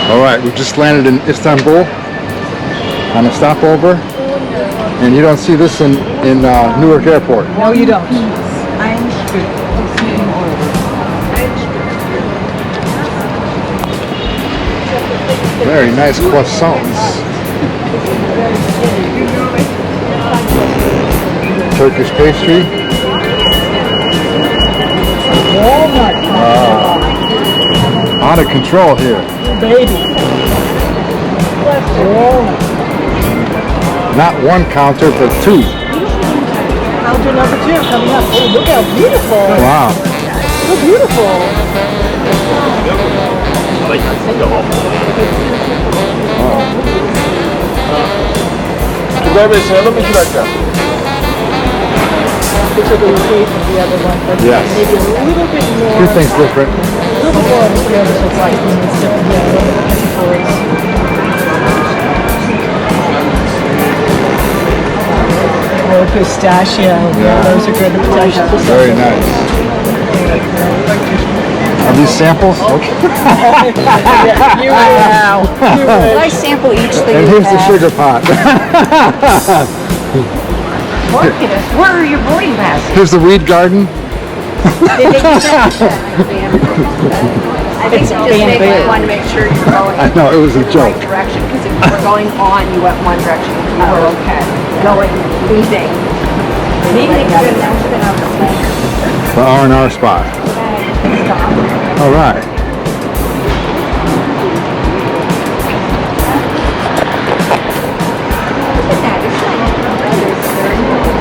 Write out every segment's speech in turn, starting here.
All right, we just landed in Istanbul on a stopover, and you don't see this in Newark Airport. No, you don't. Very nice croissants. Turkish pastry. Walnut. Out of control here. Baby. Walnut. Not one counter, but two. Counter number 2 coming up. Oh, look how beautiful. Wow. So beautiful. Turgay Bey sayalım 2 dakika. Picture the shape of the other one, but Yes. maybe a little bit more. Two things different. A little bit more of the other side, like it's different. Yeah, a little bit Oh, pistachio. Yeah. Those are good. The pistachio. Very nice. Are these samples? Okay. You wow. I sample each thing And you here's the have. sugar pot. Marcus, where are your boarding passes? Here's the weed garden. Did they just I think It's they just bamboo. want to make sure you're going I know, it was a in the joke. right direction, because if you were going on, you went one direction. If you were going leaving. The R&R spot. All right.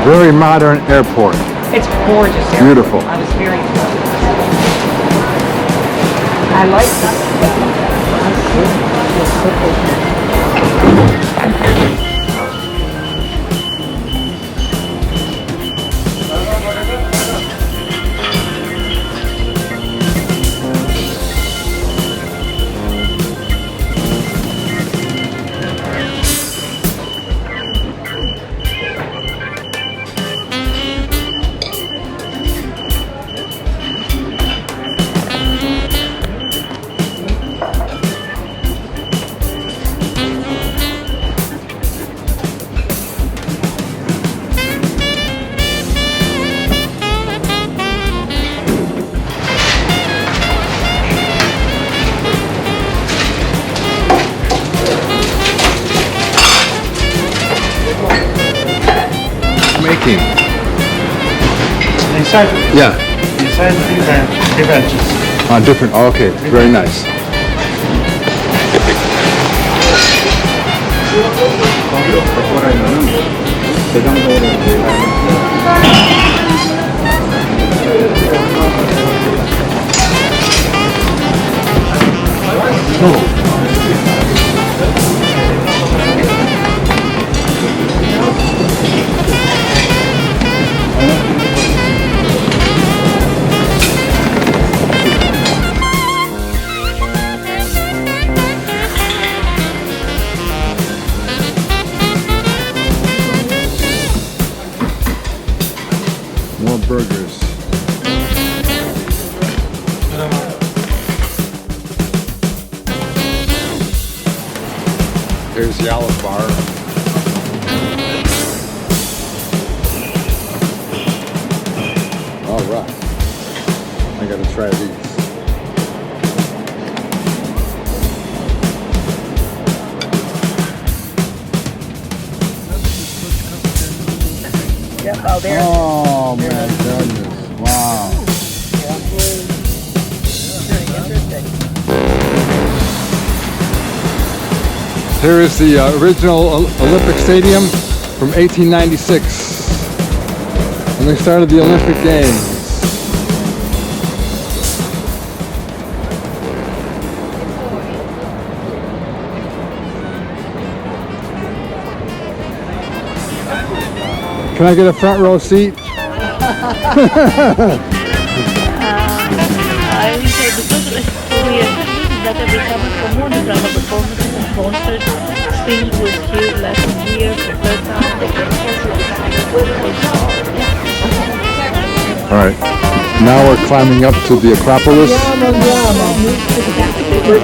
Very modern airport. It's gorgeous. There. Beautiful. I was very impressed. I like Making. Inside, Yeah. inside different. Different. Oh, okay. Very nice. More burgers. There's the Olive Bar. All right. I gotta try these. Yeah, oh, there. Oh my goodness. Wow. Very interesting. Here is the original Olympic Stadium from 1896. When they started the Olympic Games. Can I get a front row seat? I will say because we are that every summer for more than drama performances and concerts, things will here last year for third time. They can All right. Now we're climbing up to the Acropolis. Andiamo, andiamo. And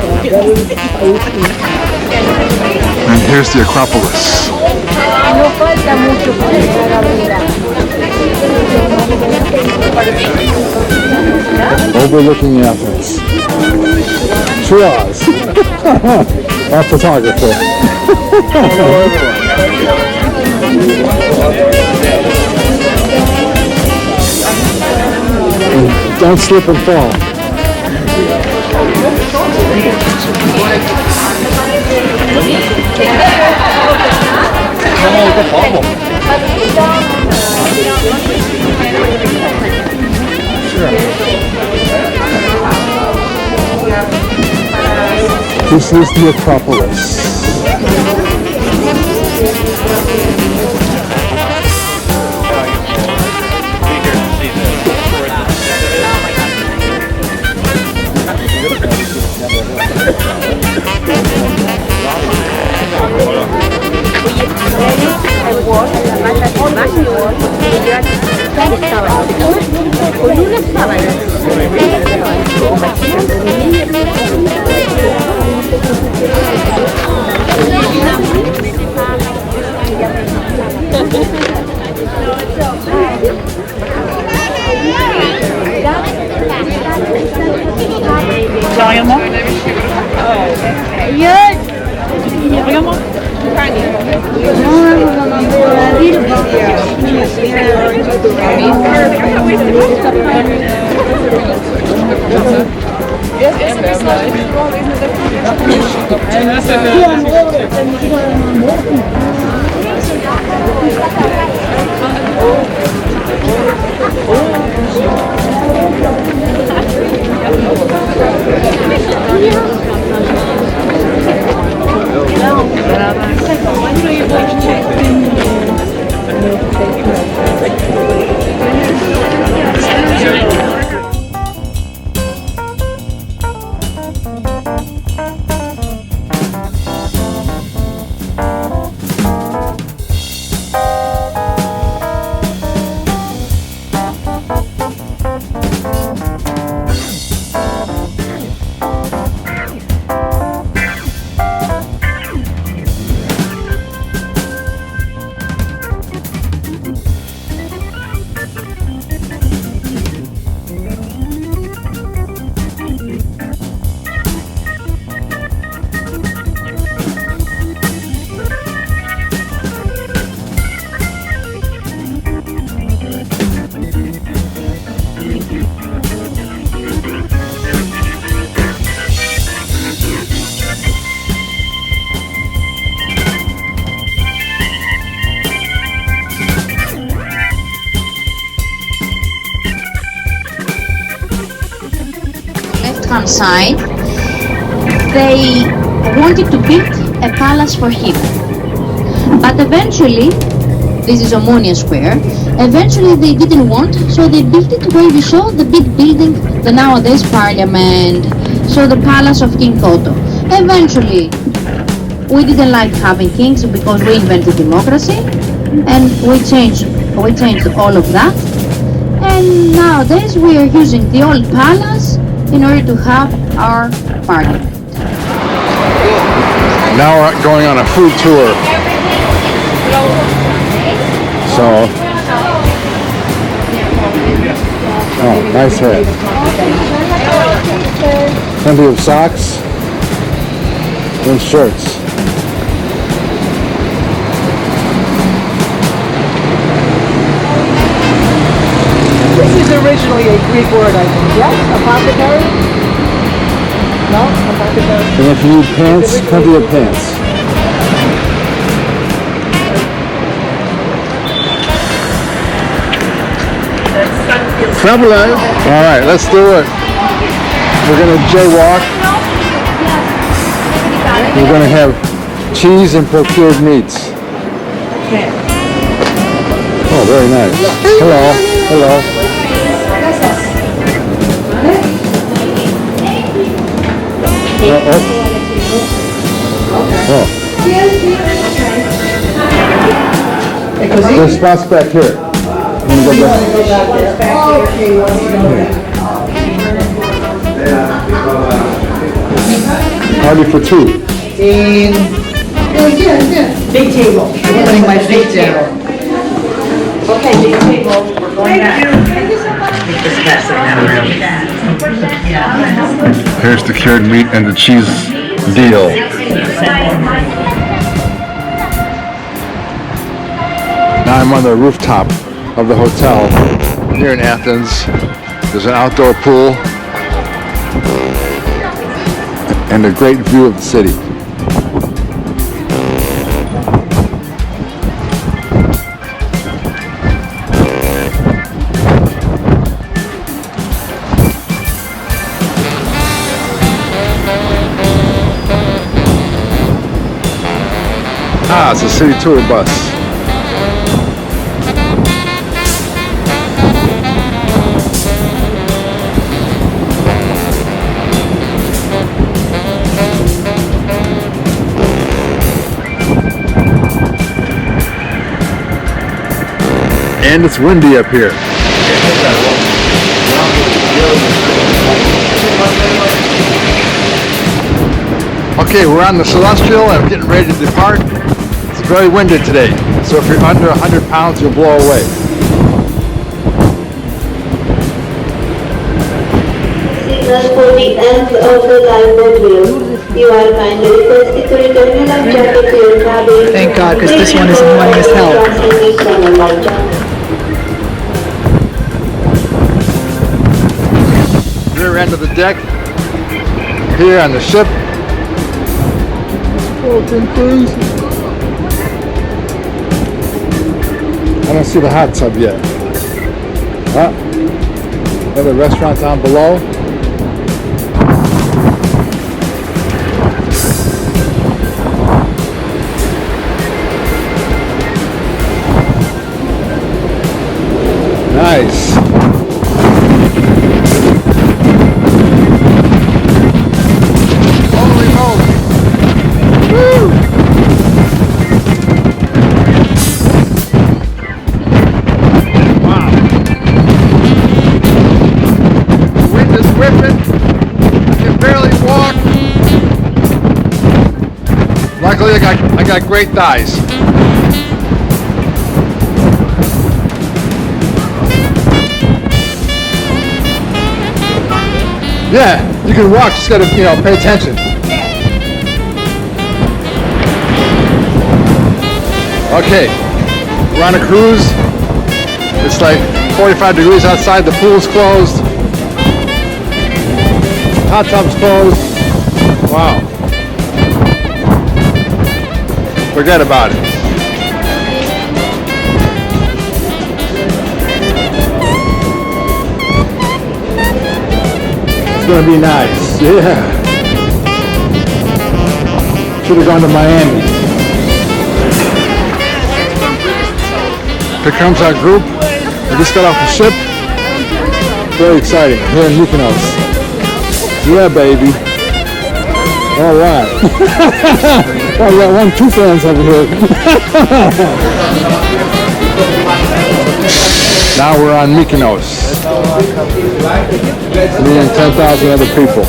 here's the Acropolis. No falta mucho para llegar a Breda. Overlooking Athens. Shiraz. Our photographer. And don't slip and fall. This is the Acropolis. Regarde-moi. Regarde-moi. Left-hand side, they wanted to build a palace for him. But eventually, this is Omonia Square, eventually they didn't want, so they built it where you saw the big building, the nowadays parliament, so the palace of King Koto. Eventually, we didn't like having kings because we invented democracy, and we changed all of that. And nowadays we are using the old palace in order to have our parliament. Now we're going on a food tour. So, oh, nice head. Plenty of socks and shirts. This is originally a Greek word, I think. Yes? Apothecary? No? Apothecary? And if you need pants, plenty of pants. Traveler. All right, let's do it. We're gonna jaywalk. We're gonna have cheese and procured meats. Oh, very nice. Hello. Hello. Oh. There's spots back here. I'm gonna go back. party for two. In... Big table. I'm opening my big table. Okay, big table. We're going back. Thank you so much. Here's the cured meat and the cheese deal. Now I'm on the rooftop of the hotel here in Athens. There's an outdoor pool and a great view of the city. Ah, it's a city tour bus. And it's windy up here. Okay, we're on the Celestial and I'm getting ready to depart. It's very windy today, so if you're under 100 pounds, you'll blow away. Signal for the end of the lifeboat wheel. You are kindly requested to return your life jacket to your cabin. Thank God, because this one is annoying as hell. Rear end of the deck, here on the ship. Open cruise. I don't see the hot tub yet. Huh? Another restaurant down below. Nice. Holy moly. Woo! Wow. The wind is whipping. I can barely walk. Luckily I got great thighs. Yeah, you can walk, just gotta, pay attention. Okay, we're on a cruise. It's like 45 degrees outside, the pool's closed. Hot tub's closed. Wow. Forget about it. It's gonna be nice, yeah. Should have gone to Miami. Here comes our group. We just got off the ship. Very exciting. Here in Mykonos. Yeah, baby. All right. Oh, we got 2 fans over here. Now we're on Mykonos. Me and 10,000 other people.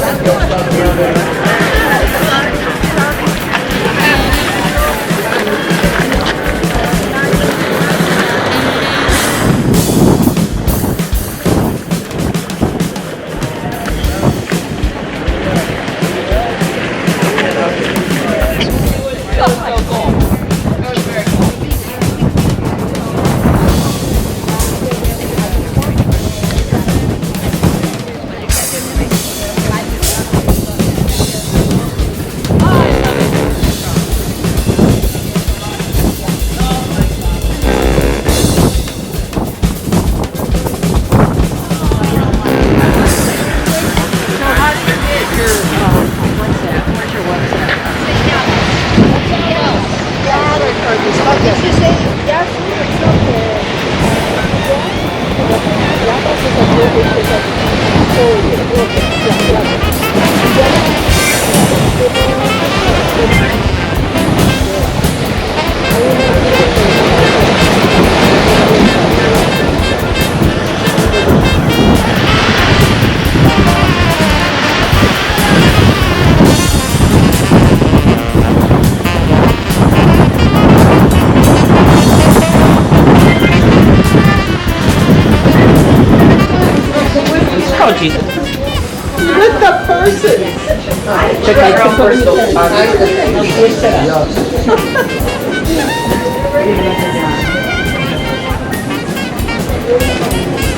Czekaj, tylko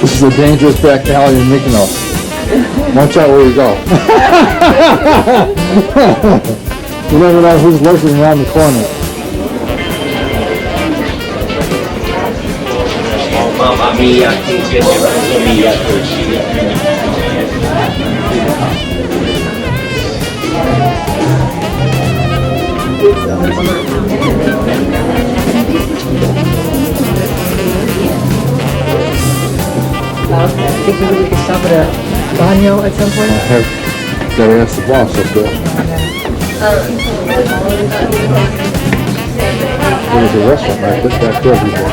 This is a dangerous back alley in Mykonos. Watch out where you go. You never know who's lurking around the corner. Mamma mia, che mia, think maybe we can stop at a baño at some point. Gotta ask the boss up there. There's a restaurant right back there before.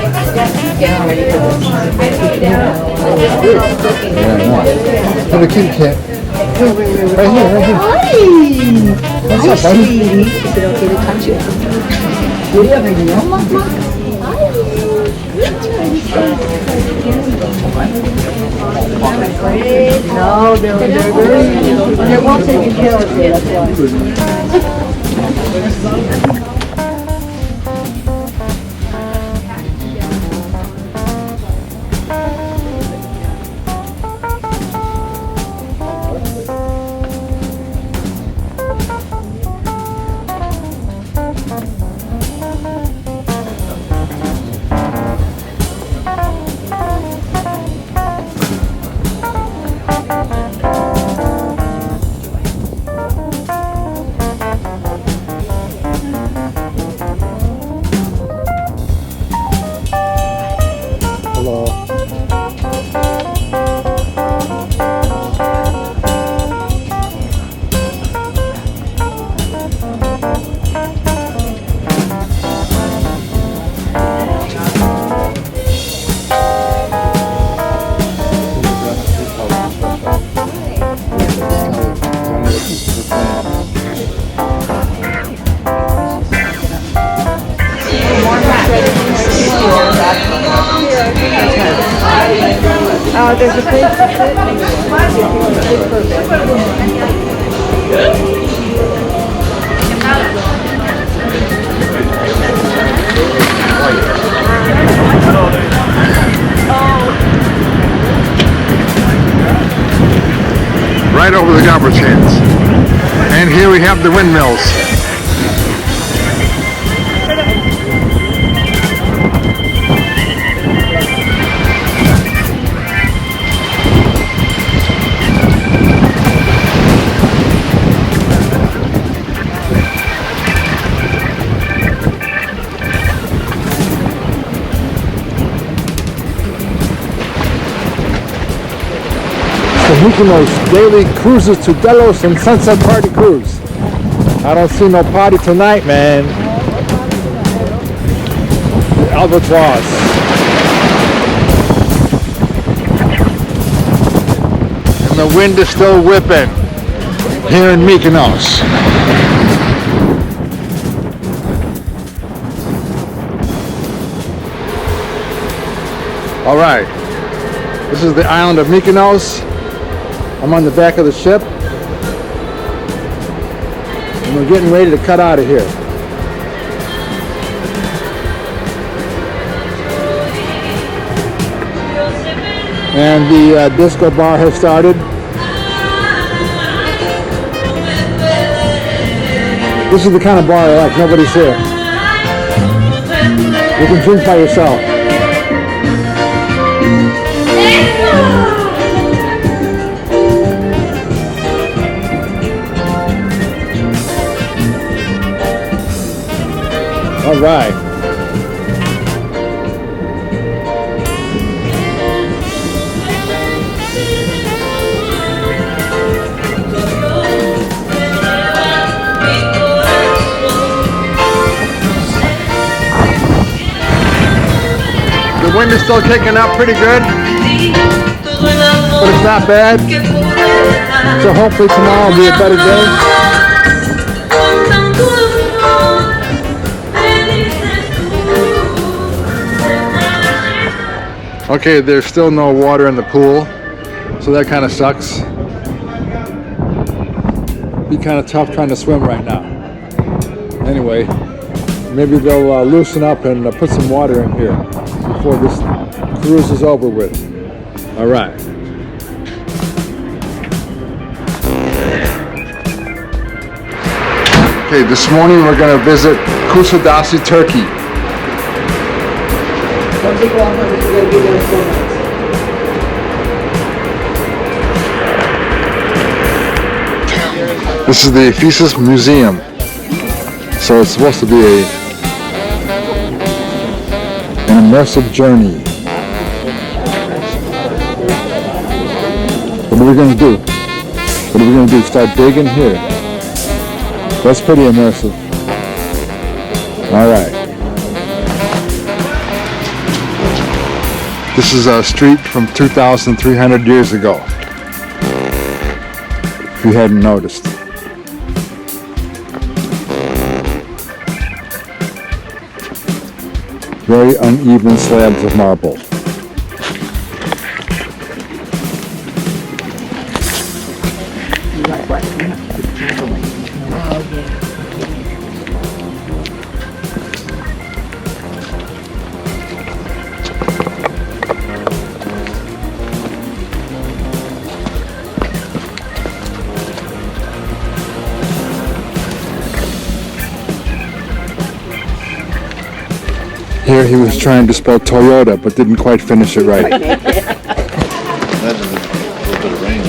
Yeah, I know. Have a kitty cat. Right here. Hi! What's up, buddy? Is it okay to touch you? Do you have a meal? No, they're well taken care of here, that's why. There's a place to Right over the garbage cans. And here we have the windmills. The Mykonos daily cruises to Delos and Sunset Party Cruise. I don't see no party tonight, man. The Albatross. And the wind is still whipping here in Mykonos. All right, this is the island of Mykonos. I'm on the back of the ship, and we're getting ready to cut out of here. And the disco bar has started. This is the kind of bar I like, nobody's here. You can drink by yourself. All right. The wind is still kicking up pretty good, but it's not bad. So hopefully tomorrow will be a better day. Okay, there's still no water in the pool, so that kind of sucks. be kind of tough trying to swim right now. Anyway, maybe they'll loosen up and put some water in here before this cruise is over with. All right. Okay, this morning we're going to visit Kusadasi, Turkey. This is the Ephesus Museum. So it's supposed to be an immersive journey. What are we going to do? What are we going to do? Start digging here. That's pretty immersive. All right. This is a street from 2,300 years ago, if you hadn't noticed. Very uneven slabs of marble. Here he was trying to spell Toyota, but didn't quite finish it right. Imagine a little bit of rain.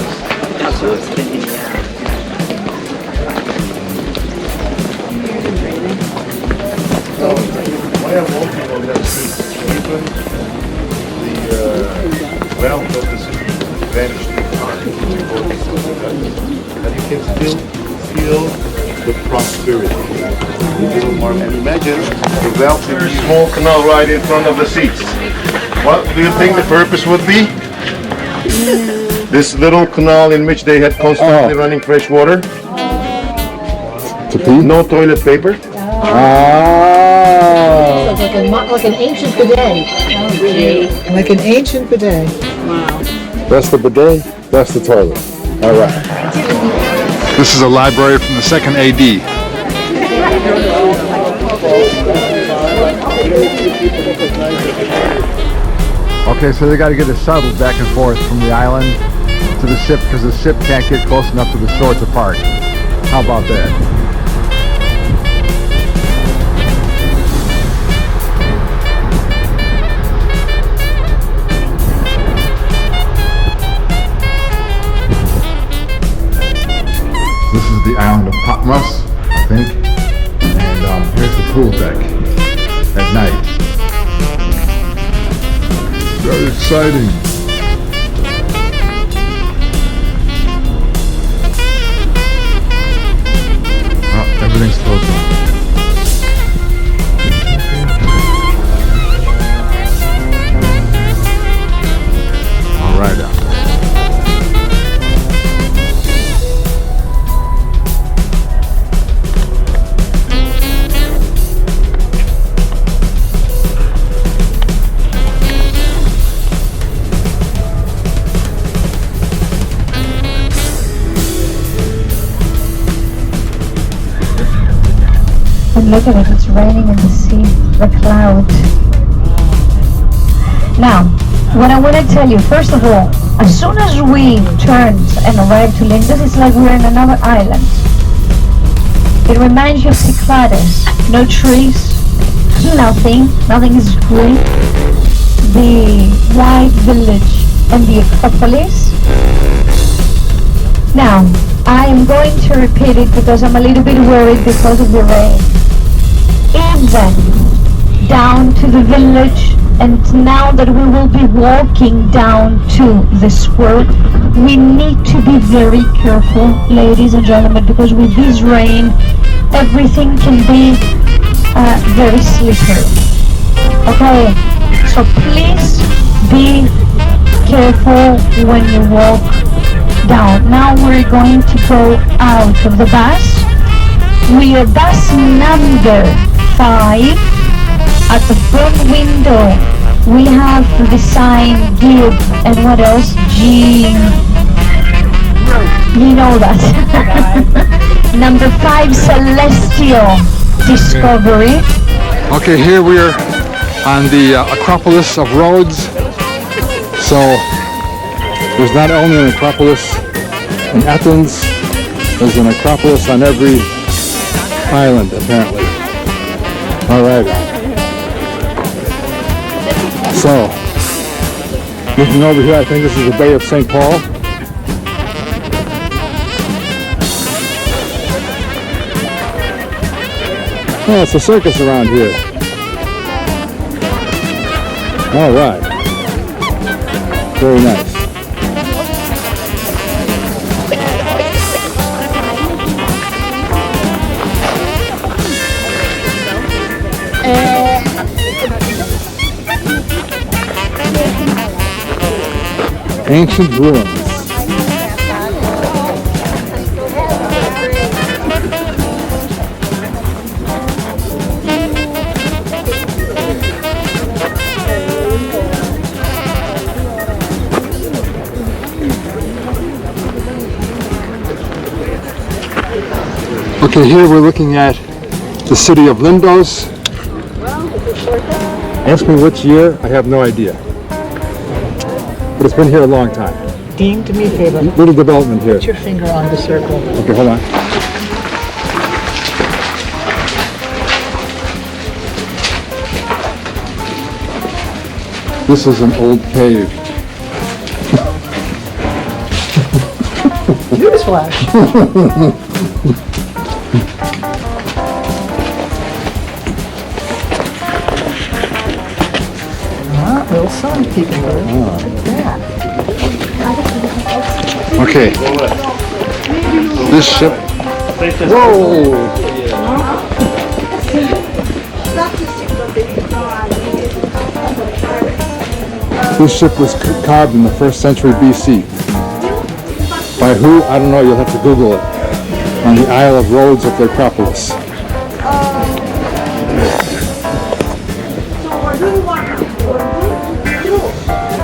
Why are all people that see even the wealth of the city vanished and you can still feel the prosperity. And imagine the wealth in a small canal right in front of the seats. What do you think the purpose would be? This little canal in which they had constantly running fresh water. To pee? No toilet paper. Ah. Like an ancient bidet. Like an ancient bidet. That's the bidet, that's the toilet. All right. This is a library from the 2nd AD. Okay, so they got to get a shuttle back and forth from the island to the ship because the ship can't get close enough to the shore to park. How about that? This is the island of Patmos, I think. And here's the pool deck at night. Very exciting. Oh, everything's closed off. All right. And look at it, it's raining in the sea, the cloud. Now, what I want to tell you, first of all, as soon as we turned and arrived to Lindos, it's like we're in another island. It reminds you of Cyclades. No trees, nothing is green. The white village and the Acropolis. Now, I am going to repeat it because I'm a little bit worried because of the rain. Even down to the village, and now that we will be walking down to the square, we need to be very careful, ladies and gentlemen, because with this rain, everything can be very slippery. Okay, so please be careful when you walk down. Now we're going to go out of the bus. We are bus number 5. At the front window we have the sign GIB, and what else? G. You know that. Number 5, Celestial Discovery. Okay, here we are on the Acropolis of Rhodes. So there's not only an Acropolis in Athens, there's an Acropolis on every island apparently. Alright. So, looking over here, I think this is the Bay of St. Paul. Oh, it's a circus around here. All right. Very nice. Ancient ruins. Okay, here we're looking at the city of Lindos. Ask me which year, I have no idea. But it's been here a long time. Dean, do me a favor. Little development here. Put your finger on the circle. Okay, hold on. This is an old cave. Newsflash. Little sun peeking through. Okay. This ship. Whoa! This ship was carved in the 1st century BC. By who? I don't know. You'll have to Google it. On the Isle of Rhodes at the Acropolis.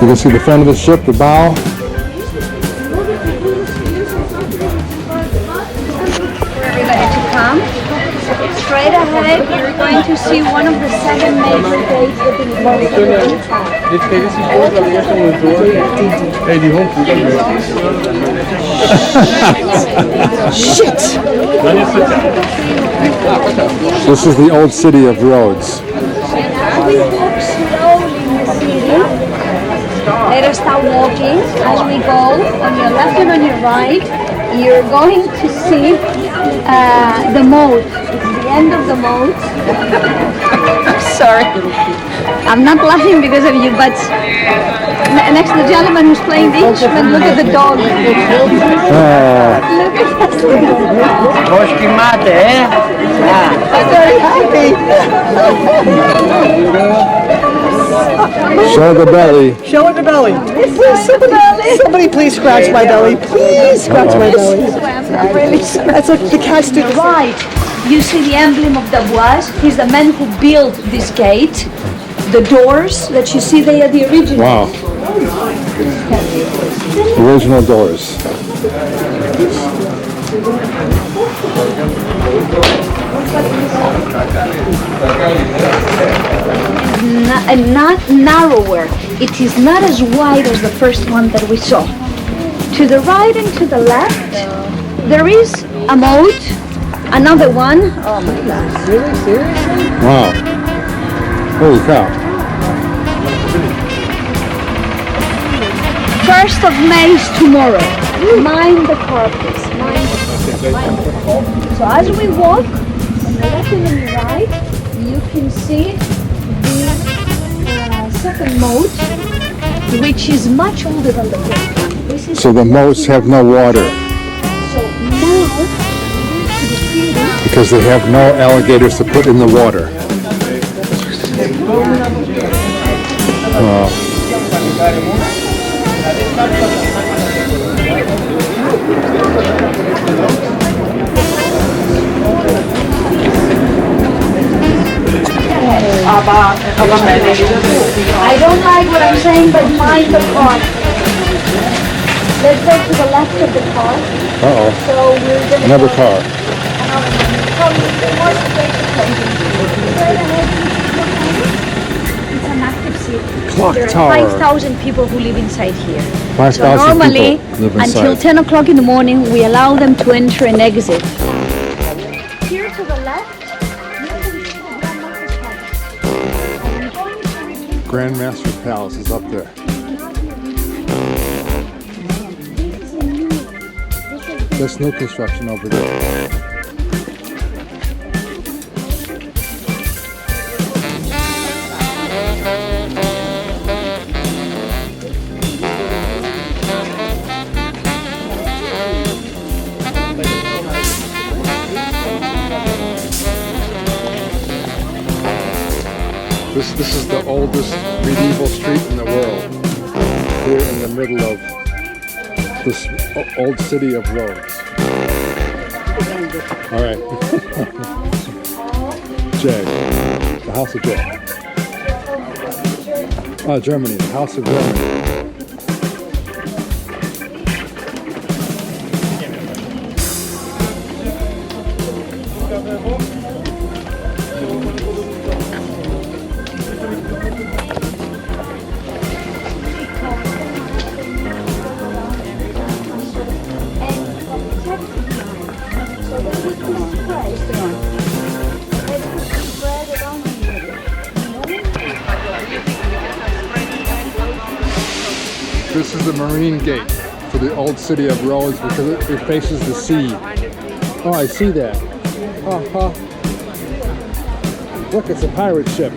You can see the front of the ship, the bow. Everybody to come. Straight ahead, you're going to see one of the 7 major gates within the Shit! This is the old city of Rhodes. We walk slowly in the city. Let us start walking as we go on your left and on your right. You're going to see the moat. It's the end of the moat. Sorry. I'm not laughing because of you, but next to the gentleman who's playing the instrument, look at the dog. Look at that. I'm very happy. Show the belly. Show it the belly. Somebody please scratch my belly. Please scratch my belly. That's like the cat did Right. You see the emblem of Davois. He's the man who built this gate. The doors that you see, they are the original. Wow. Original doors. Not narrower. It is not as wide as the first one that we saw. To the right and to the left, there is a moat. Another one. Oh my God. Really? Seriously? Wow. Holy cow. 1st of May is tomorrow. Mind the carpets. Mind the carpets. So as we walk, on the left and on the right, you can see the second moat, which is much older than the first. This is So the moats have no water So now, to the street, because they have no alligators to put in the water. I don't like what I'm saying, but mind the car. Let's go to the left of the car. Uh-oh. So we're gonna Another go car. It's an active city. Clock There are tower. 5,000 people who live inside here. 5,000 Normally, people live until inside. 10 o'clock in the morning, we allow them to enter and exit. Here to the left, Grandmaster's Palace is up there. There's new construction over there. This is the oldest medieval street in the world. Here in the middle of this old city of Rhodes. All right. Jay, the House of Jay. Oh, Germany, the House of Germany. This is the Marine Gate for the old city of Rhodes because it faces the sea. Oh, I see that. Look, it's a pirate ship.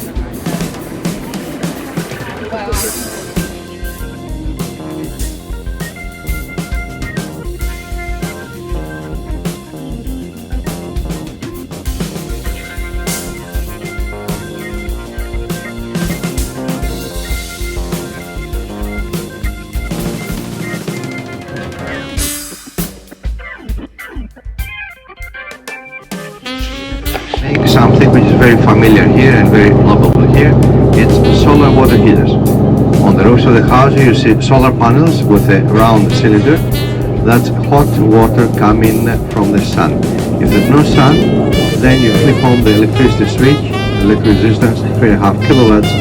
Something which is very familiar here and very lovable here. It's solar water heaters. On the roofs of the house you see solar panels with a round cylinder. That's hot water coming from the sun. If there's no sun, then you flip on the electricity switch, electric resistance 3.5 kilowatts,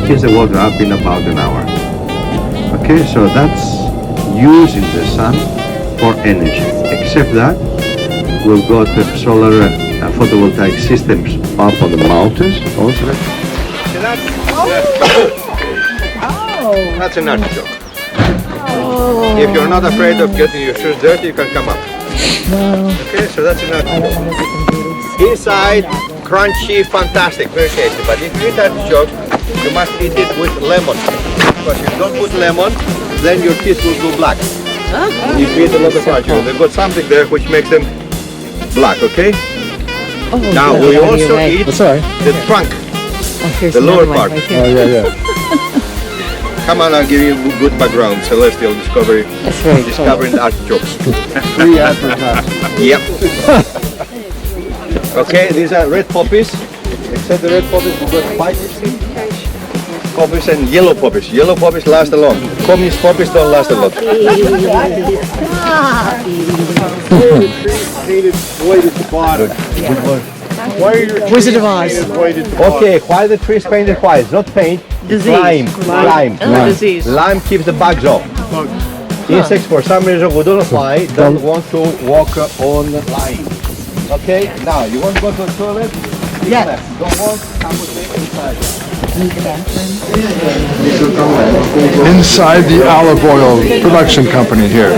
heats the water up in about an hour. Okay, so that's using the sun for energy. Except that we've got solar photovoltaic systems up on the mountains also. That's an artichoke. If you're not afraid of getting your shoes dirty, you can come up. Okay, so that's an artichoke. Inside, crunchy, fantastic, very tasty. But if you eat artichoke, you must eat it with lemon. Because if you don't put lemon, then your teeth will go black. If you eat a lot of artichoke, they've got something there which makes them black, okay? Now we also eat the trunk, the lower part. Oh, yeah. Come on, I'll give you a good background. Celestial discovering artichokes. Free advertising. Yep. Okay, these are red poppies. Except the red poppies, we've got white poppies and yellow poppies. Yellow poppies last a lot. Communist poppies don't last a lot. Painted white at the bottom. Why are your Wizard of Oz. Okay, why the trees painted white? It's not paint, Disease. lime. Disease. Lime keeps the bugs off. Insects, for some reason, we don't know why, don't want to walk on lime. Okay, now you want to go to the toilet? Yeah. Don't want, come with me inside. Inside the olive oil production company here.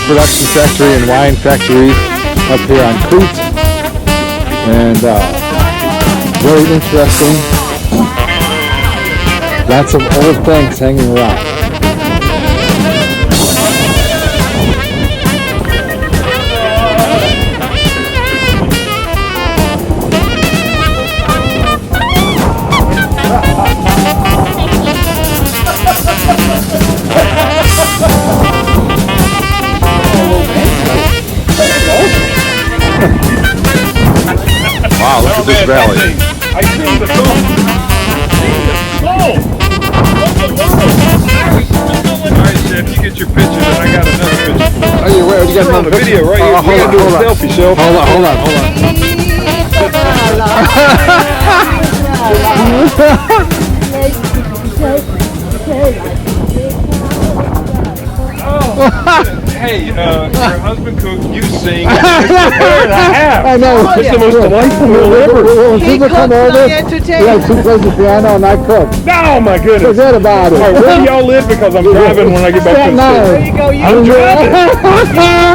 production factory and wine factory up here on Crete. And very interesting. Lots of old things hanging around. Wow, look at this valley. I see the song. Alright, Chef, you get your picture, then I got another picture. Oh, you got another video right here. Hold on, do a hold on. selfie, Chef. Hold on. Hey, your husband cooked, you sing. I know. It's the most delightful meal ever. When people come over, he plays the piano and I cook. Oh my goodness. Forget about it. All right, where do y'all live? Because I'm driving when I get back to the city. There you go. I'm driving.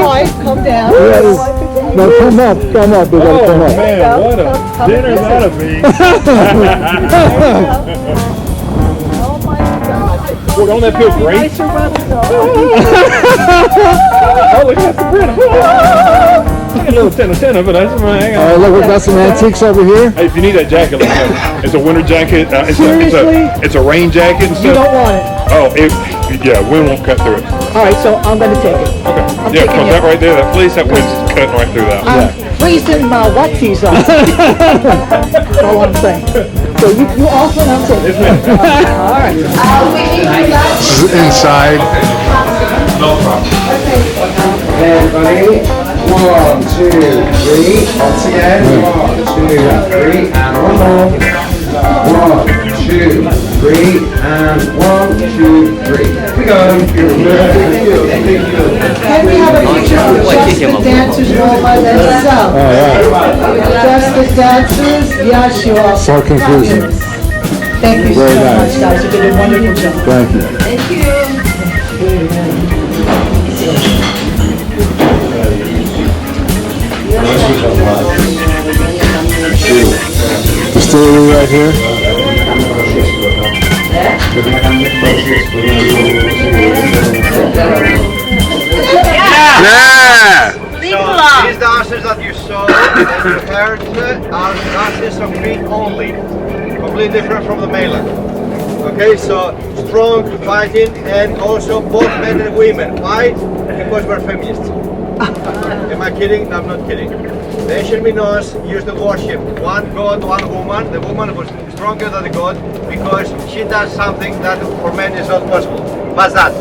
Wife, come down. Yes. No, come up. We gotta come up. Man, what a dinner that'll be. Well, don't that feel great? Oh, look at the print. A little tenor, but that's right. All right, look, we've got some antiques over here. Hey, if you need that jacket, let me know. It's a winter jacket. It's a rain jacket and stuff. You don't want it. Oh, yeah, wind won't cut through it. All right, so I'm going to take it. Okay. Yeah, because that right there, that place, that wind's cutting right through that. I'm freezing my wetties on. That's all I'm saying. So you also have to. Yes, ma'am. All right. This is inside. No problem. Everybody, 1, 2, 3. Once again, 1, 2, 3, and one more. 1, 2, 3, and 1, 2, 3. We go. Can we have a picture of just the dancers all by themselves? Just the dancers? Yes, you are. So confusing. Thank you Very so nice. much, guys. You did a wonderful job. Thank you. Thank you. Distillery right here. Yeah! So, these dancers that you saw and you heard are dancers of Crete only. Completely different from the mainland. Okay, so strong fighting, and also both men and women. Why? Because we're feminists. Am I kidding? No, I'm not kidding. The ancient Minoans used to worship one god, one woman. The woman was stronger than the god because she does something that for men is not possible. What's that?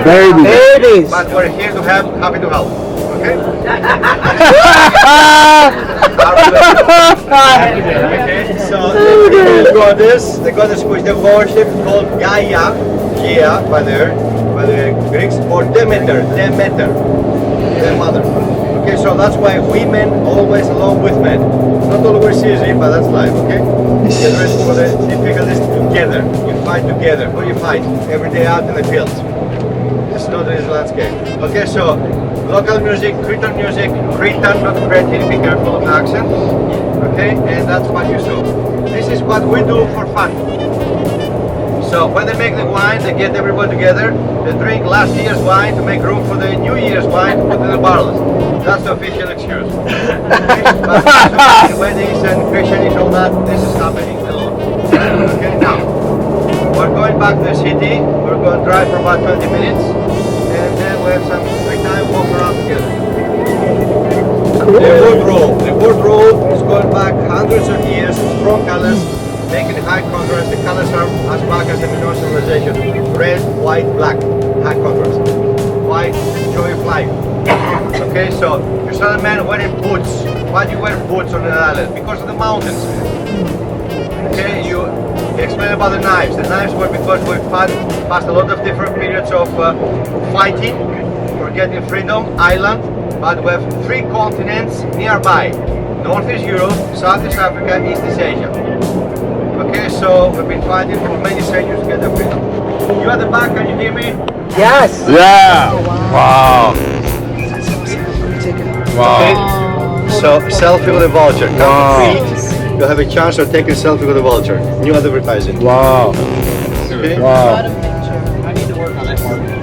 Babies. But we're here to help, happy to help. Okay? Okay, so the goddess which they worship called Gaia, by the Greeks, or Demeter, their mother. Okay, so that's why women always along with men. Not always easy, but that's life, okay? Get ready for the difficulties together. You fight together. Who you fight? Every day out in the fields. It's not an easy landscape. Okay, so local music, Cretan music, Cretan, not Cretan, be careful of the accent. Okay, and that's what you saw. This is what we do for fun. So when they make the wine, they get everybody together, they drink last year's wine to make room for the New Year's wine to put in the barrels. That's the official excuse. But weddings and Christianity, all that, this is happening a lot. Okay, now, we're going back to the city, we're going to drive for about 20 minutes, and then we have some free time, walk around together. The wood road is going back hundreds of years, strong colors, making high contrast. The colors are as black as the Minoan civilization. Red, white, black, high contrast. White, joy of life. Okay, so you saw the man wearing boots. Why do you wear boots on an island? Because of the mountains. Okay, you explain about the knives. The knives were because we've passed a lot of different periods of fighting for getting freedom, island, but we have 3 continents nearby. Northeast Europe, Southeast Africa, East Asia. Okay, so we've been fighting for many centuries to get the freedom. You at the back, can you hear me? Yes. Yeah. Wow. Okay? So selfie with a vulture. Wow. You have a chance of taking a selfie with a vulture. New advertising. Wow. Okay? Wow.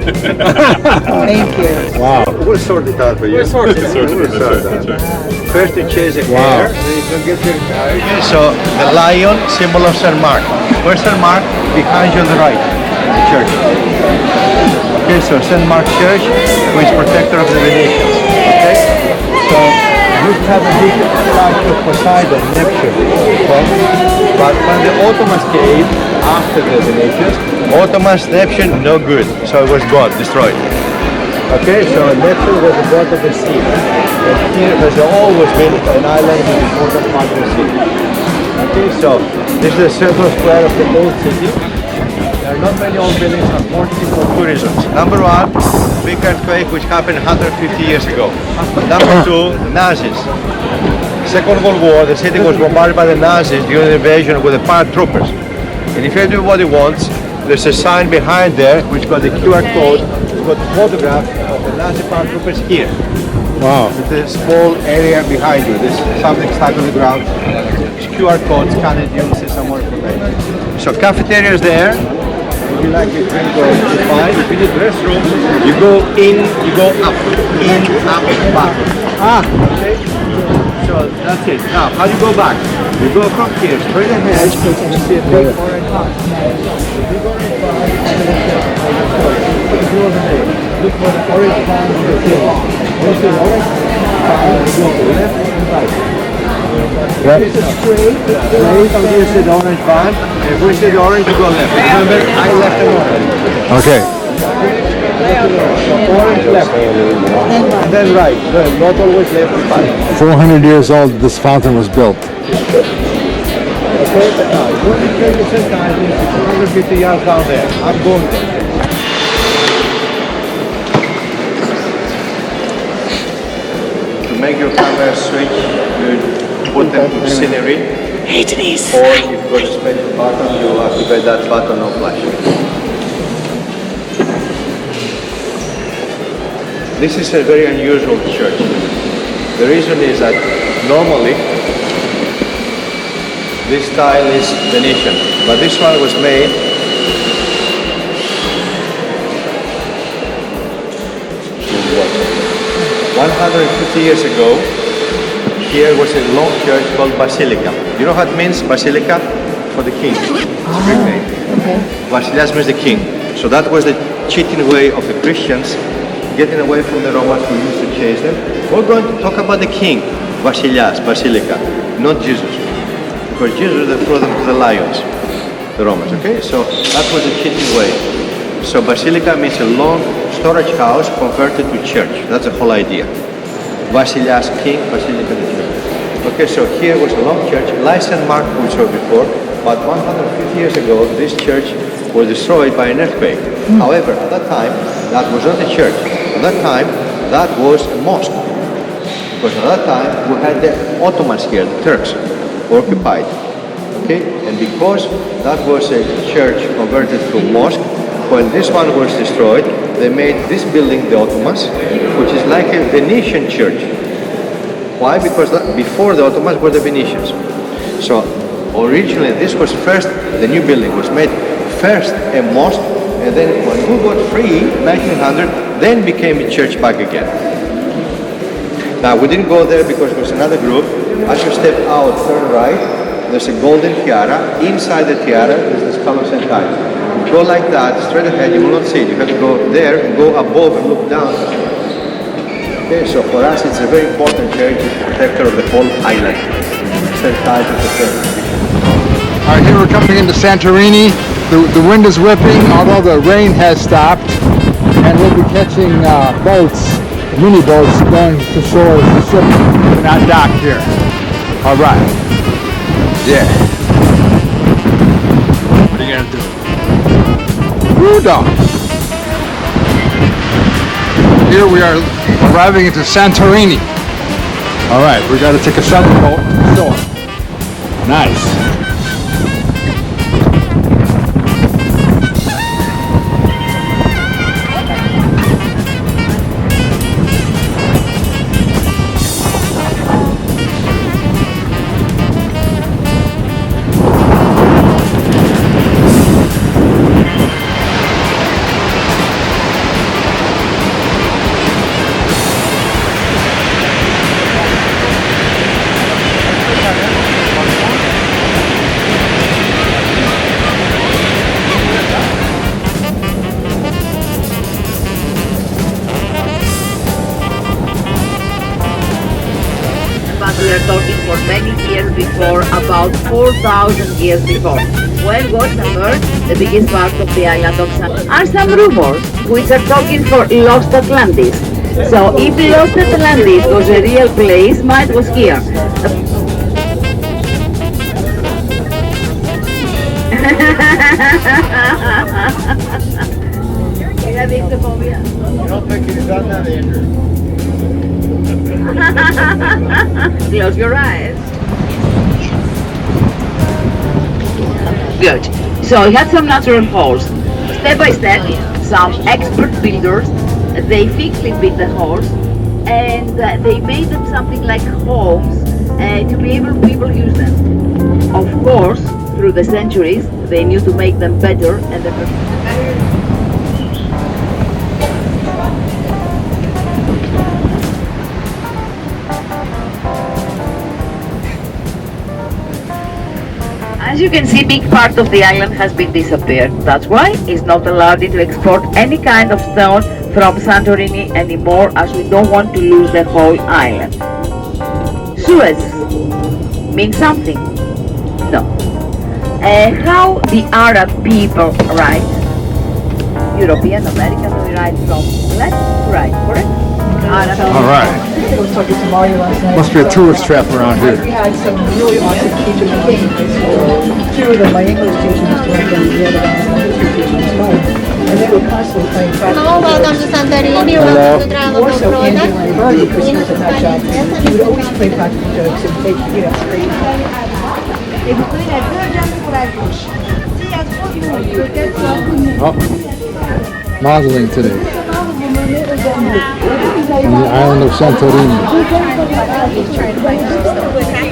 Thank you. Wow. We'll sort it out for you. We'll sort it. We'll sort it out. First you chase a Wow. hare, then you can get your okay, so the lion, symbol of St. Mark. Where's St. Mark? Behind you on the right, the church. Okay, so St. Mark Church, who is protector of the Venetians. Okay? So you have a big statue of Poseidon, Neptune. Okay? But when the Ottomans came after the Venetians, Ottomans, Neptune, no good. So it was gone, destroyed. Okay, so Neptune was the god of the sea. And here has always been an island in the important part of the sea. Okay, so this is the central square of the old city. There are not many old buildings, unfortunately, for two reasons. Number one, big earthquake which happened 150 years ago. Number two, the Nazis. Second World War, the city was bombarded by the Nazis during the invasion with the paratroopers. And if everybody wants, there's a sign behind there which got the QR code, it's got a photograph of the Nazi paratroopers here. Wow. With a small area behind you. There's something stuck on the ground. It's QR code, scan it, you'll see some more information. So cafeteria is there. If you like a drink or it's fine. If you need restroom, you go in, you go up. In, up, back. Ah, okay. So that's it. Now, how do you go back? You go from here, straight ahead, you see a big orange house. If you go in front, look for the orange sign on the hill. You see the orange sign, you go left and right. If it's straight, you see the orange band. If we see the orange, you go left. Remember, I left and orange. Okay. Orange left. And then right. Not always left and right. 400 years old, this fountain was built. Okay, now, going to take the same time, it's 150 yards down there. I'm going there. To make your camera switch, you put them to scenery. Hey Denise. Or if you go to space button, you activate that button of flash. This is a very unusual church. The reason is that normally this style is Venetian, but this one was made 150 years ago. Here was a long church called Basilica. You know what it means, Basilica? For the king. It's a Greek name. Okay. Vasilias means the king. So that was the cheating way of the Christians getting away from the Romans who used to chase them. We're going to talk about the king, Vasilias, Basilica, not Jesus. Because Jesus, they threw them to the lions, the Romans, okay? So that was the cheating way. So Basilica means a long storage house converted to church. That's the whole idea. Vasilias, king, Basilica, the church. Okay, so here was a long church, like St. Mark we saw before, but 150 years ago, this church was destroyed by an earthquake. However, at that time, that was not a church. At that time, that was a mosque. Because at that time, we had the Ottomans here, the Turks, occupied. Okay, and because that was a church converted to a mosque, when this one was destroyed, they made this building the Ottomans, which is like a Venetian church. Why? Because before the Ottomans were the Venetians. So originally this was first, the new building was made first a mosque, and then when we got free, 1900, then became a church back again. Now we didn't go there because it was another group. As you step out, turn right, there's a golden tiara. Inside the tiara, there's the skull of St. Titus. Go like that, straight ahead, you will not see it. You have to go there and go above and look down. Okay, so for us it's a very important church, it's protector of the whole island. St. Titus the Third. All right, here we're coming into Santorini. The wind is whipping, although the rain has stopped. And we'll be catching boats, mini boats, going to shore as the ship not docked here. All right. Yeah. What are you gonna do? Woo dog. Here we are arriving into Santorini. All right, we got to take a shuttle boat to shore. Nice. are talking for many years before, about 4,000 years before. When was submerged, the biggest part of the island of San are some rumors which are talking for Lost Atlantis. So if Lost Atlantis was a real place, mine was here. I don't think he's done that, Andrew. Close your eyes. Good. So he had some natural holes. Step by step, some expert builders, they fixed with the holes and they made them something like homes to be able people use them. Of course, through the centuries, they knew to make them better and the As you can see, big part of the island has been disappeared. That's why it's not allowed to export any kind of stone from Santorini anymore, as we don't want to lose the whole island. Suez means something? No. How the Arab people write? European, American, we write from left to right, correct? All right. Must be a tourist trap around We here. had some really awesome teachers in high school. Two of them, my English teacher used to work on the other one, my history teacher was mine. And they were constantly playing practice. Hello, welcome to Santorini. Welcome to Travel More so Corona. Andrew Lamberti, because he was at that job. He would always play practical jokes and take, straight. Oh, modeling today on the island of Santorini.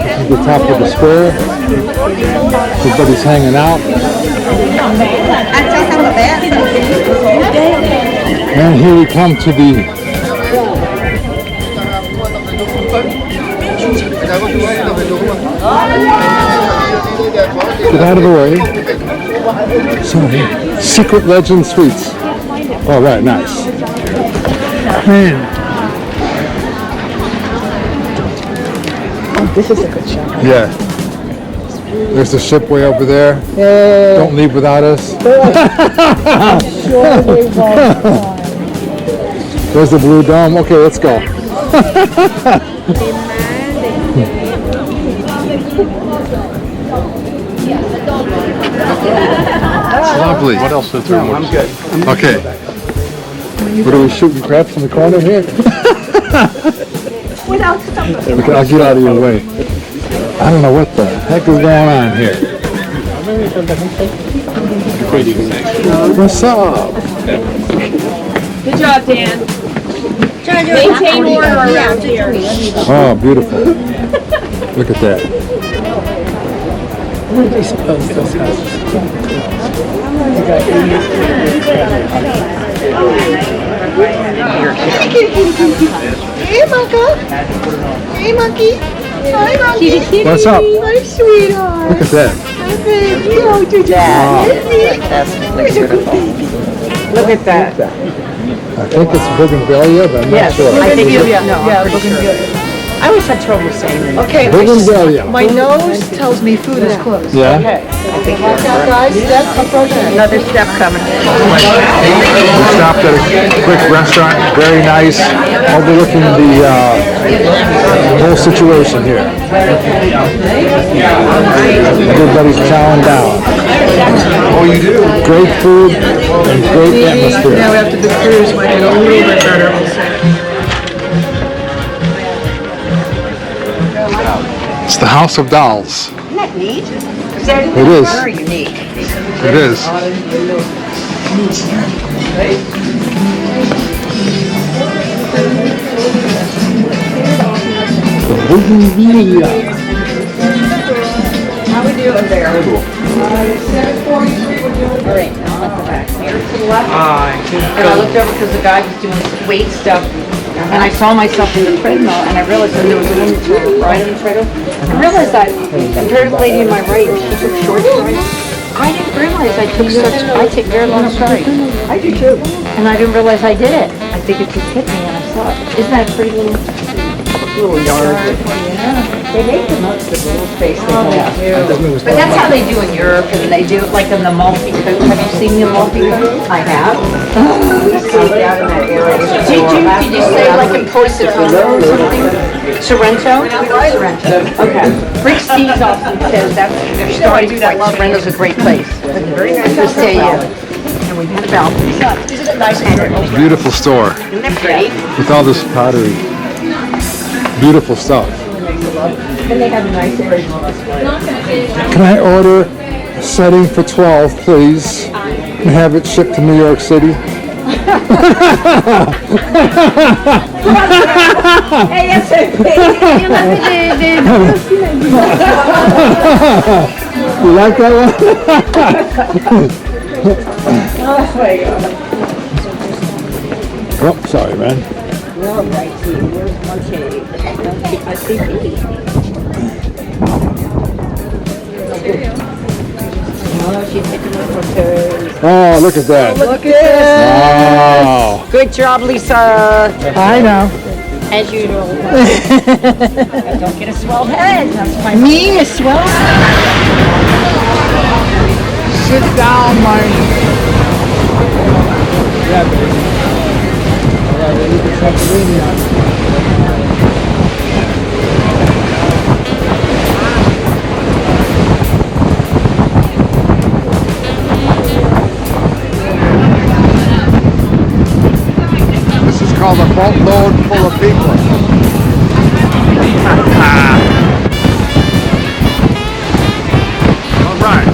At the top of the square, everybody's hanging out. And here we come to the get out of the way. Sorry. Secret Legend Suites. All right, nice. Man. Oh, this is a good shot. Yeah. There's the ship way over there. Yeah. Don't leave without us. Sure they won't. There's the blue dome. Okay, let's go. Lovely. What else is there? No, I'm good. Okay. What are we shooting crabs in the corner here? Without stuff. Okay, I'll get out of your way. I don't know what the heck is going on here. What's up? Good job, Dan. Maintain order around here. Oh, beautiful. Look at that. I suppose those houses. Hey, Maka. Hey, monkey. Hi, monkey. What's up? My sweetheart. Look at that. Hi, baby. Oh, did you? Where's your good baby? Look at that. I think it's Bougainvillea, but I'm not sure. I think Bougainvillea. I always had trouble saying it. Okay, Bougainvillea. my nose tells me food is close. Yeah. Okay. Watch out, guys. Step approaching. Another step coming. We stopped at a quick restaurant, very nice, overlooking the whole situation here. Everybody's chowing down. Oh, you do? Great food and great atmosphere. Now after the cruise, might get a little bit better, we'll say. It's the House of Dolls. Isn't that neat? It is. Very unique. It is. The Bougainvillea. How we doing there? 7:43, we're doing great. Now let's go back. Here to the left. And I looked over because the guy was doing some weight stuff. And I saw myself in the treadmill, and I realized that there was a woman to the right on the treadmill. I realized I compared to the lady in my right, she took short strides. I didn't realize I take very long strides. I do too. And I didn't realize I did it. I think it just hit me and I saw it. Isn't that a pretty little little yard. They make them up for the little space they have. But that's how they do in Europe, and they do it like in the multi-coat. Have you seen the multi-coat? I have. We see that in that area. Did you say like in Positano or something? Sorrento? Sorrento. Okay. Rick Steves often says that's their starting point. Sorrento's a great place. Very nice to stay in. And we've had a balcony. Isn't it nice? Beautiful store Isn't that pretty? with all this pottery. Beautiful stuff. And they have a nice area. Can I order a setting for 12, please, and have it shipped to New York City? You like that one? Oh, sorry, man. Well, righty, where's my cake? I see Oh, she's taking my photos. Oh, look at that. Look at this. Wow. Good job, Lisa. I know. As usual. Don't get a swell head. That's my me, a swell. Sit down, Mike. Yeah, baby. All right, ready to check the radio. This is called a boatload full of people. All right.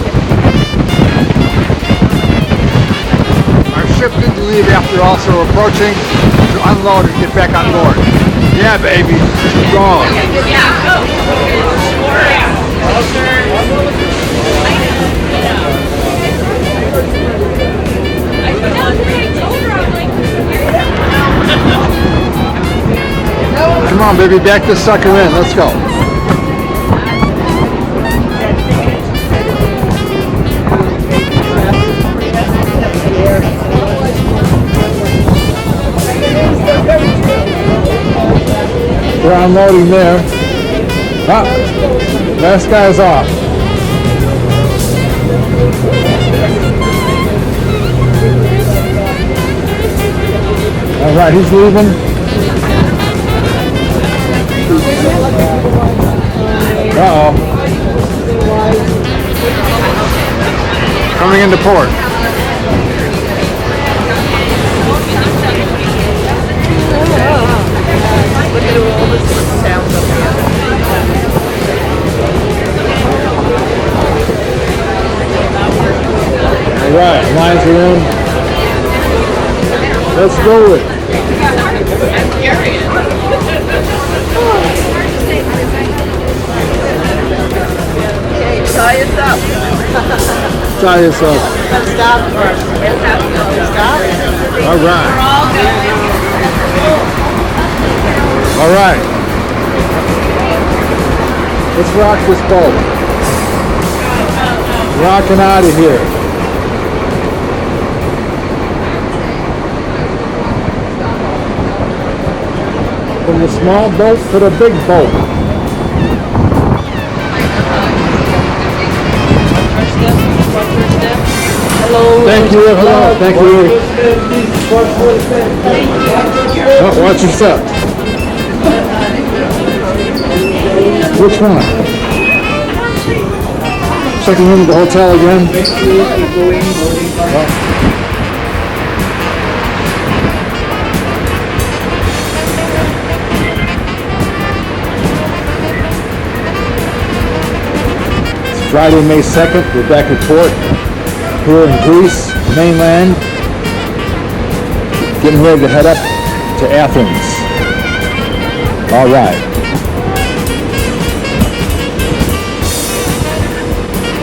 Our ship didn't leave after all, so we're approaching to unload and get back on board. Yeah, baby. Keep going. Come on, baby, back this sucker in. Let's go. We're unloading there. Ah, last guy's off. All right, he's leaving. Uh-oh. Coming into port. Look at all the sounds up here. All right, lines are in. Let's go with it. Tie us up. Tie us up. Let's stop first. Stop. All right. All right. Let's rock this boat. Rocking out of here. From the small boat to the big boat. Hello. Thank you. Hello. Thank you. Oh, watch your step. Which one? Second room at the hotel again? Oh. It's Friday, May 2nd. We're back at port here in Greece, mainland. Getting ready to head up to Athens. All right.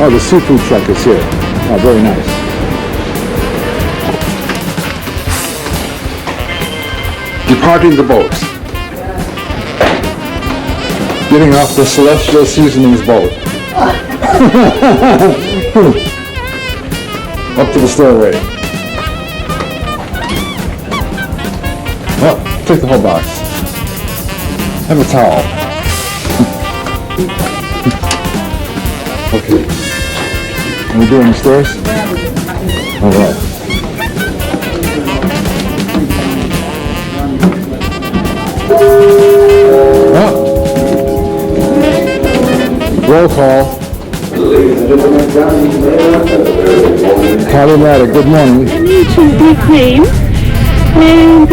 Oh, the seafood truck is here. Oh, very nice. Departing the boat. Getting off the Celestial Seasonings boat. Up to the stairway. Oh, take the whole box. Have a towel. Okay. Are we doing the stairs? All right. Roll call. Colorado, good morning. I'm Rachel Big Name, and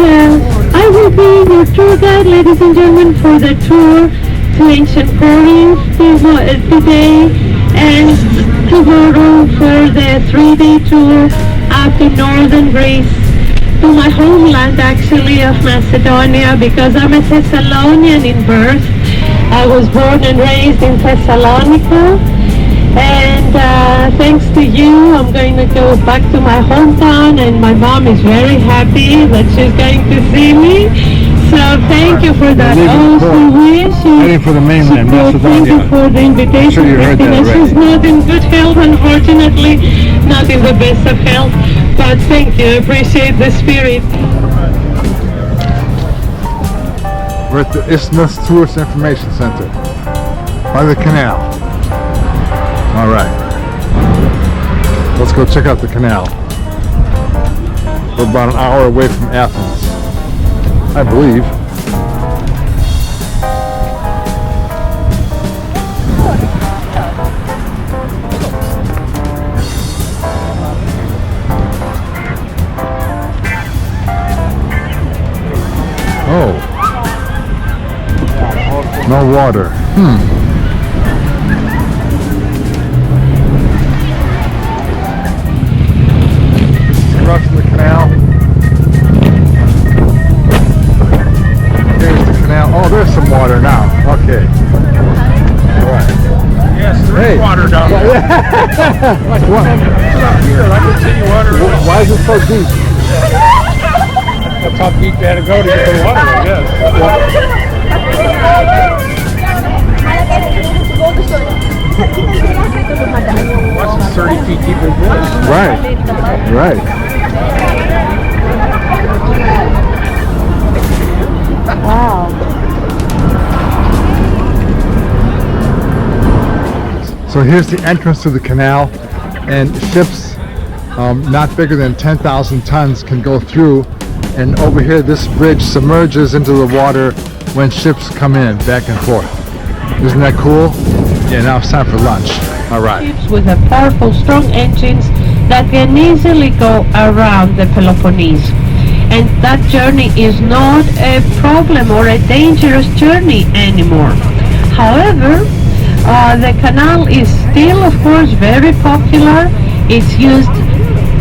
I will be your tour guide, ladies and gentlemen, for the tour to ancient Corinth today and tomorrow for the 3-day tour up in northern Greece to my homeland actually of Macedonia, because I'm a Thessalonian in birth. I was born and raised in Thessalonica, and thanks to you I'm going to go back to my hometown, and my mom is very happy that she's going to see me, so thank you for that. Also wish Waiting for the mainland, thank you Macedonia. for the invitation. Sure you heard that Christina. already. She's not in good health, unfortunately, not in the best of health, but thank you, appreciate the spirit. We're at the Isthmus Tourist Information Center by the canal. All right. Let's go check out the canal. We're about an hour away from Athens, I believe. Oh. No water. Crossing the canal. Here's the canal. Oh, there's some water now. Okay. All right. Yes, there is water down there. What? Up here, I can see water. Why is it so deep? That's how deep you had to go to get the water, I guess. What's 30 feet deep in this? Right. Right. Wow. So here's the entrance to the canal, and ships not bigger than 10,000 tons can go through, and over here this bridge submerges into the water when ships come in back and forth. Isn't that cool? Yeah, now it's time for lunch. All right. Ships with a powerful, strong engines that can easily go around the Peloponnese. And that journey is not a problem or a dangerous journey anymore. However, the canal is still, of course, very popular. It's used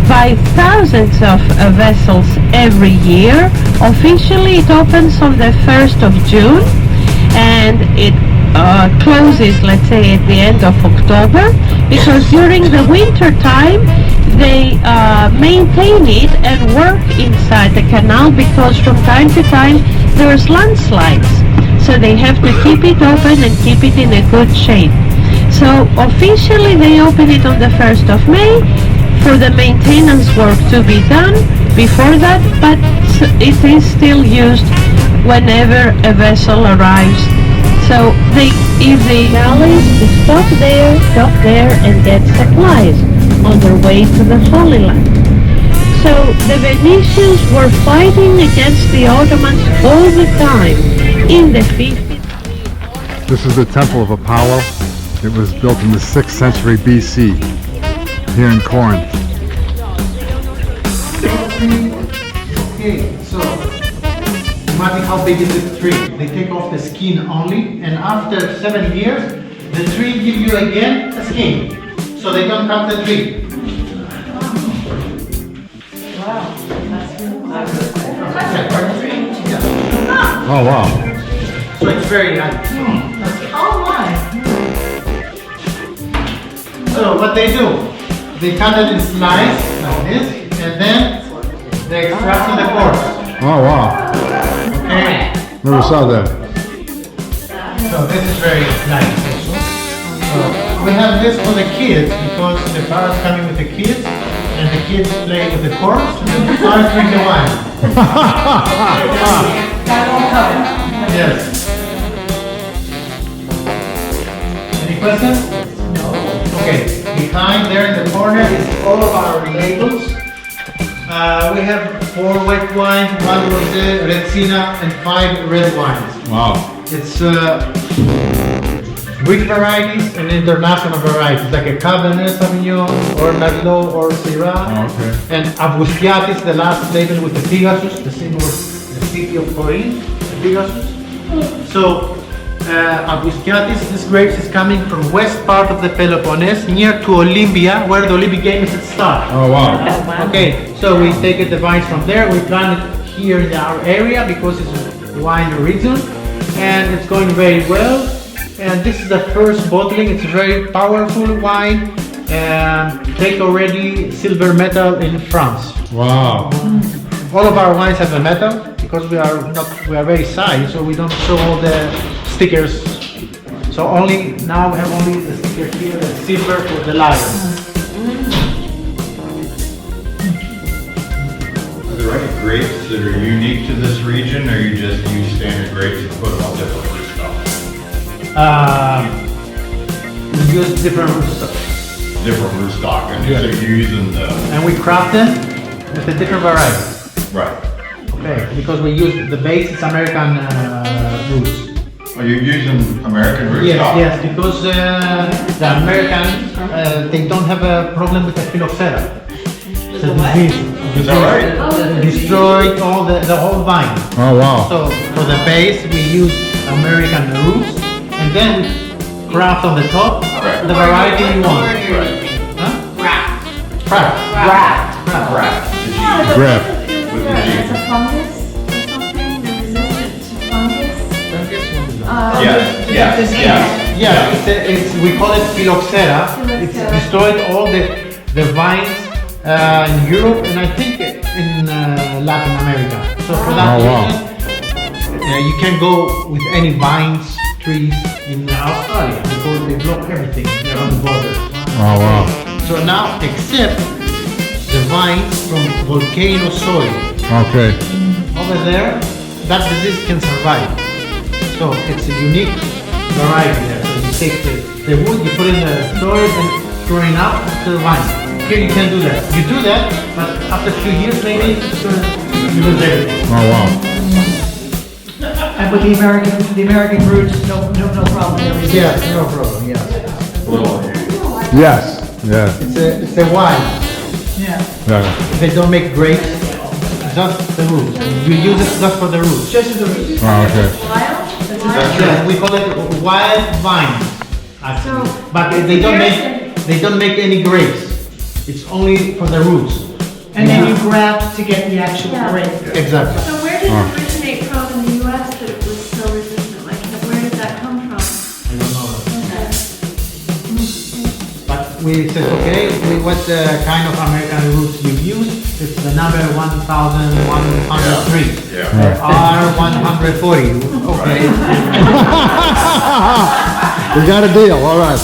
by thousands of vessels every year. Officially, it opens on the 1st of June, and it closes, let's say, at the end of October, because during the winter time they maintain it and work inside the canal, because from time to time there's landslides, so they have to keep it open and keep it in a good shape. So officially they open it on the 1st of May for the maintenance work to be done before that, but it is still used whenever a vessel arrives. So if the galleys stop there and get supplies on their way to the Holy Land. So the Venetians were fighting against the Ottomans all the time in the 50s. This is the Temple of Apollo. It was built in the 6th century BC here in Corinth. Okay, so imagine how big is this tree. They take off the skin only, and after 7 years, the tree give you again a skin, so they don't cut the tree. Oh wow. So it's very nice. So what they do, they cut it in slices like this, and then they extract the corpse. Oh wow. Okay. Never saw that. So this is very nice also. So we have this for the kids, because the parents coming with the kids, and the kids play with the corpse, and the parents drink the wine. Yes. question? No. Okay, behind there in the corner is all of our labels. We have 4 white wines, 1 rosé, Retsina, and 5 red wines. Wow. It's Greek varieties and international varieties, like a Cabernet Sauvignon, or Merlot, or Syrah. Okay. And Avoustiatis, the last label with the Pegasus, the symbol of the city of Corinth, the Pegasus. So, Avoustiatis, this grapes is coming from west part of the Peloponnese, near to Olympia, where the Olympic Games start. Oh wow. Okay, so we take the vines from there, we plant it here in our area because it's a wine region, and it's going very well. And this is the first bottling. It's a very powerful wine, and take already silver medal in France. Wow. All of our wines have a medal because we are very shy, so we don't show all the stickers. So now we have only the sticker here, the silver for the lion. Are there any grapes that are unique to this region, or you just use standard grapes and put them on different rootstocks? We use different rootstocks. Different rootstock, and so you're using the... And we craft them with a different variety. Right. Okay, because we use the base is American roots. Are you using American rootstock? Yes, because the Americans, they don't have a problem with the phylloxera. It's a disease. Is that right? Destroyed all the whole vine. Oh wow. So for the base we use American roots, and then we craft on the top the variety we want. Huh? Craft. Grab. It's a fungus or something, they're resistant to fungus. We call it phylloxera. It's destroyed all the vines in Europe and I think in Latin America. So for that reason, you can't go with any vines, trees in Australia because they block everything. They're on the border. Oh wow. So now, except the vines from volcano soil. Okay. Over there, that disease can survive. So it's a unique variety there. So you take the wood, you put in the soil and growing up to the vine. Here you can do that. You do that, but after a few years maybe, you lose everything. Oh wow. And with the American roots, no problem. Yes, no problem, yes. Yes. Yeah. It's a wine. Yeah. They don't make grapes, just the roots. You use it just for the roots. Just for the roots. Oh, okay. Yeah, we call it wild vine, actually. But they don't make any grapes. It's only for the roots. And then you graft to get the actual grape. Exactly. So where did it originate from in the US that it was so resistant? Like, where did that come from? I don't know. But we said, okay, what kind of American roots you use? It's the number 1103. R140. Okay. We got a deal, all right.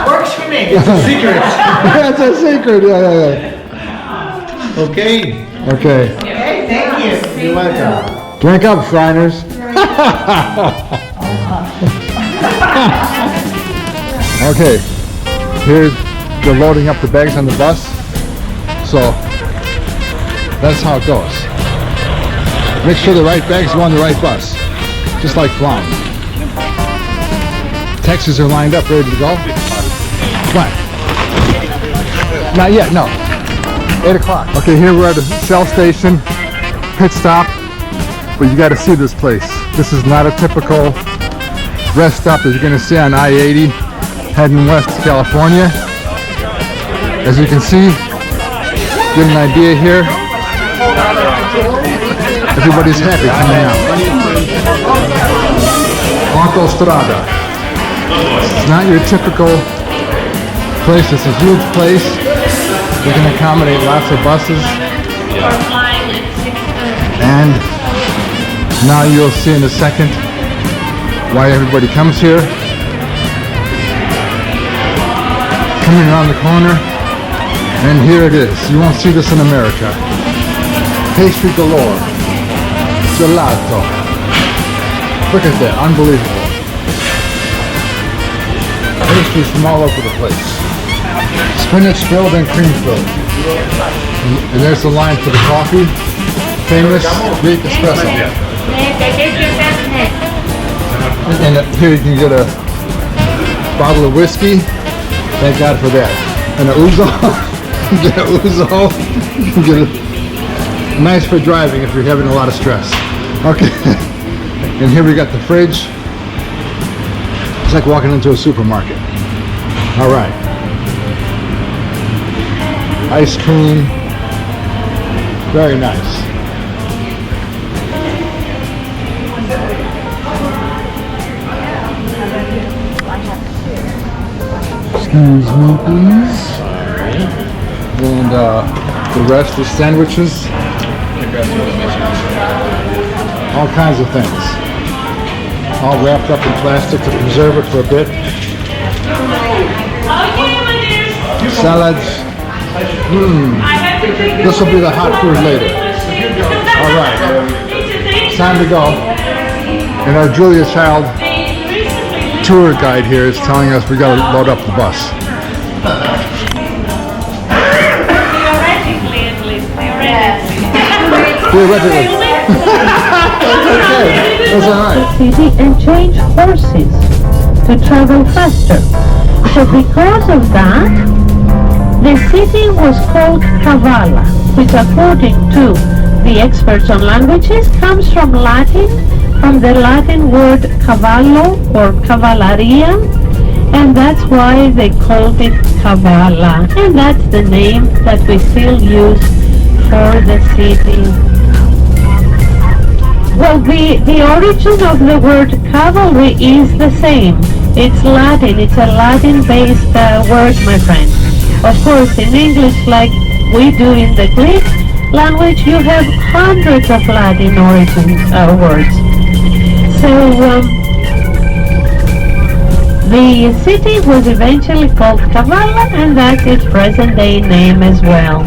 Works for me. It's a secret. That's a secret, yeah. Okay. Okay. Okay, thank you. You're welcome. Drink up, Shriners. Okay. Here, they're loading up the bags on the bus. So, that's how it goes. Make sure the right bags go on the right bus. Just like flying. Taxis are lined up, ready to go. Come on. Not yet, no. 8 o'clock. Okay, here we're at a Shell station, pit stop. But you got to see this place. This is not a typical rest stop that you're going to see on I-80 heading west to California. As you can see, get an idea here. Everybody's happy coming out. Autostrada. It's not your typical place. It's a huge place. We can accommodate lots of buses. And now you'll see in a second why everybody comes here. Coming around the corner, and here it is. You won't see this in America. Pastry galore. Gelato. Look at that, unbelievable. Pastries from all over the place. Spinach filled and cream filled. And there's the line for the coffee. Famous Greek espresso. And here you can get a bottle of whiskey. Thank God for that. And a ouzo. Get a ouzo. Get a nice for driving if you're having a lot of stress. Okay. And here we got the fridge. It's like walking into a supermarket. All right. Ice cream. Very nice. Excuse me, please. And the rest is sandwiches. All kinds of things. All wrapped up in plastic to preserve it for a bit. Salads. This will be the hot food later. All right. Time to go. And our Julia Child tour guide here is telling us we got to load up the bus. Theoretically. Okay, that's all right. The city and change horses to travel faster. So because of that, the city was called Kavala, which according to the experts on languages comes from the Latin word cavallo or cavalaria, and that's why they called it Kavala, and that's the name that we still use for the city. Well, the origin of the word cavalry is the same. It's Latin. It's a Latin-based word, my friend. Of course, in English, like we do in the Greek language, you have hundreds of Latin origin words. So, the city was eventually called Kavala, and that's its present-day name as well.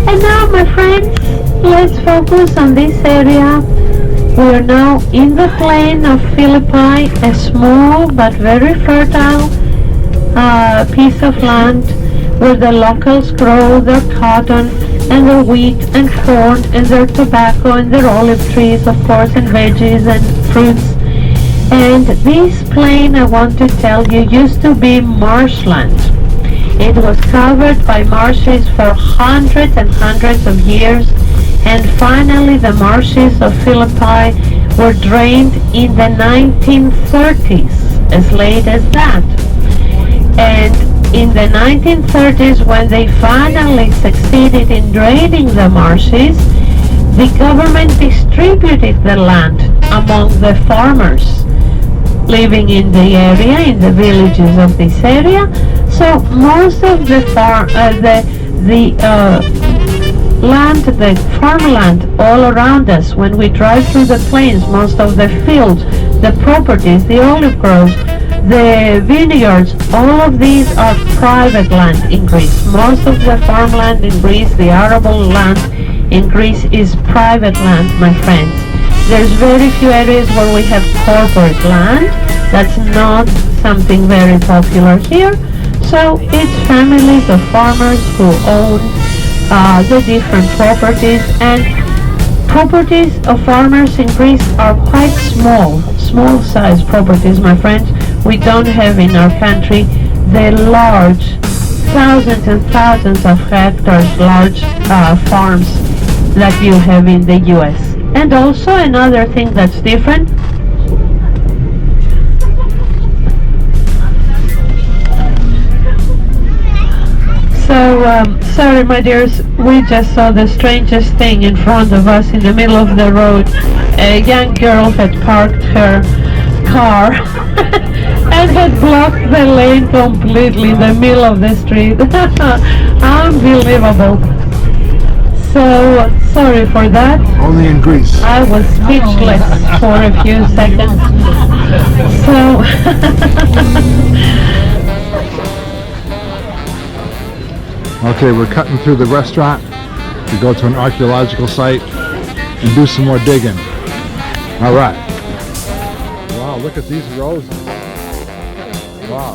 And now, my friends, let's focus on this area. We are now in the plain of Philippi, a small but very fertile piece of land where the locals grow their cotton and their wheat and corn and their tobacco and their olive trees, of course, and veggies and fruits. And this plain, I want to tell you, used to be marshland. It was covered by marshes for hundreds and hundreds of years. And finally, the marshes of Philippi were drained in the 1930s, as late as that. And in the 1930s, when they finally succeeded in draining the marshes, the government distributed the land among the farmers living in the area, in the villages of this area. So most of the farmland all around us, when we drive through the plains, most of the fields, the properties, the olive groves, the vineyards, all of these are private land in Greece. Most of the farmland in Greece, the arable land in Greece is private land, my friends. There's very few areas where we have corporate land. That's not something very popular here. So it's families of farmers who own the different properties, and properties of farmers in Greece are quite small size properties, my friends. We don't have in our country the large, thousands and thousands of hectares large farms that you have in the US. And also another thing that's different, sorry my dears, we just saw the strangest thing in front of us in the middle of the road. A young girl had parked her car and had blocked the lane completely in the middle of the street. Unbelievable. So, sorry for that. Only in Greece. I was speechless for a few seconds. Okay, we're cutting through the restaurant to go to an archaeological site and do some more digging. All right. Wow, look at these roses. Wow.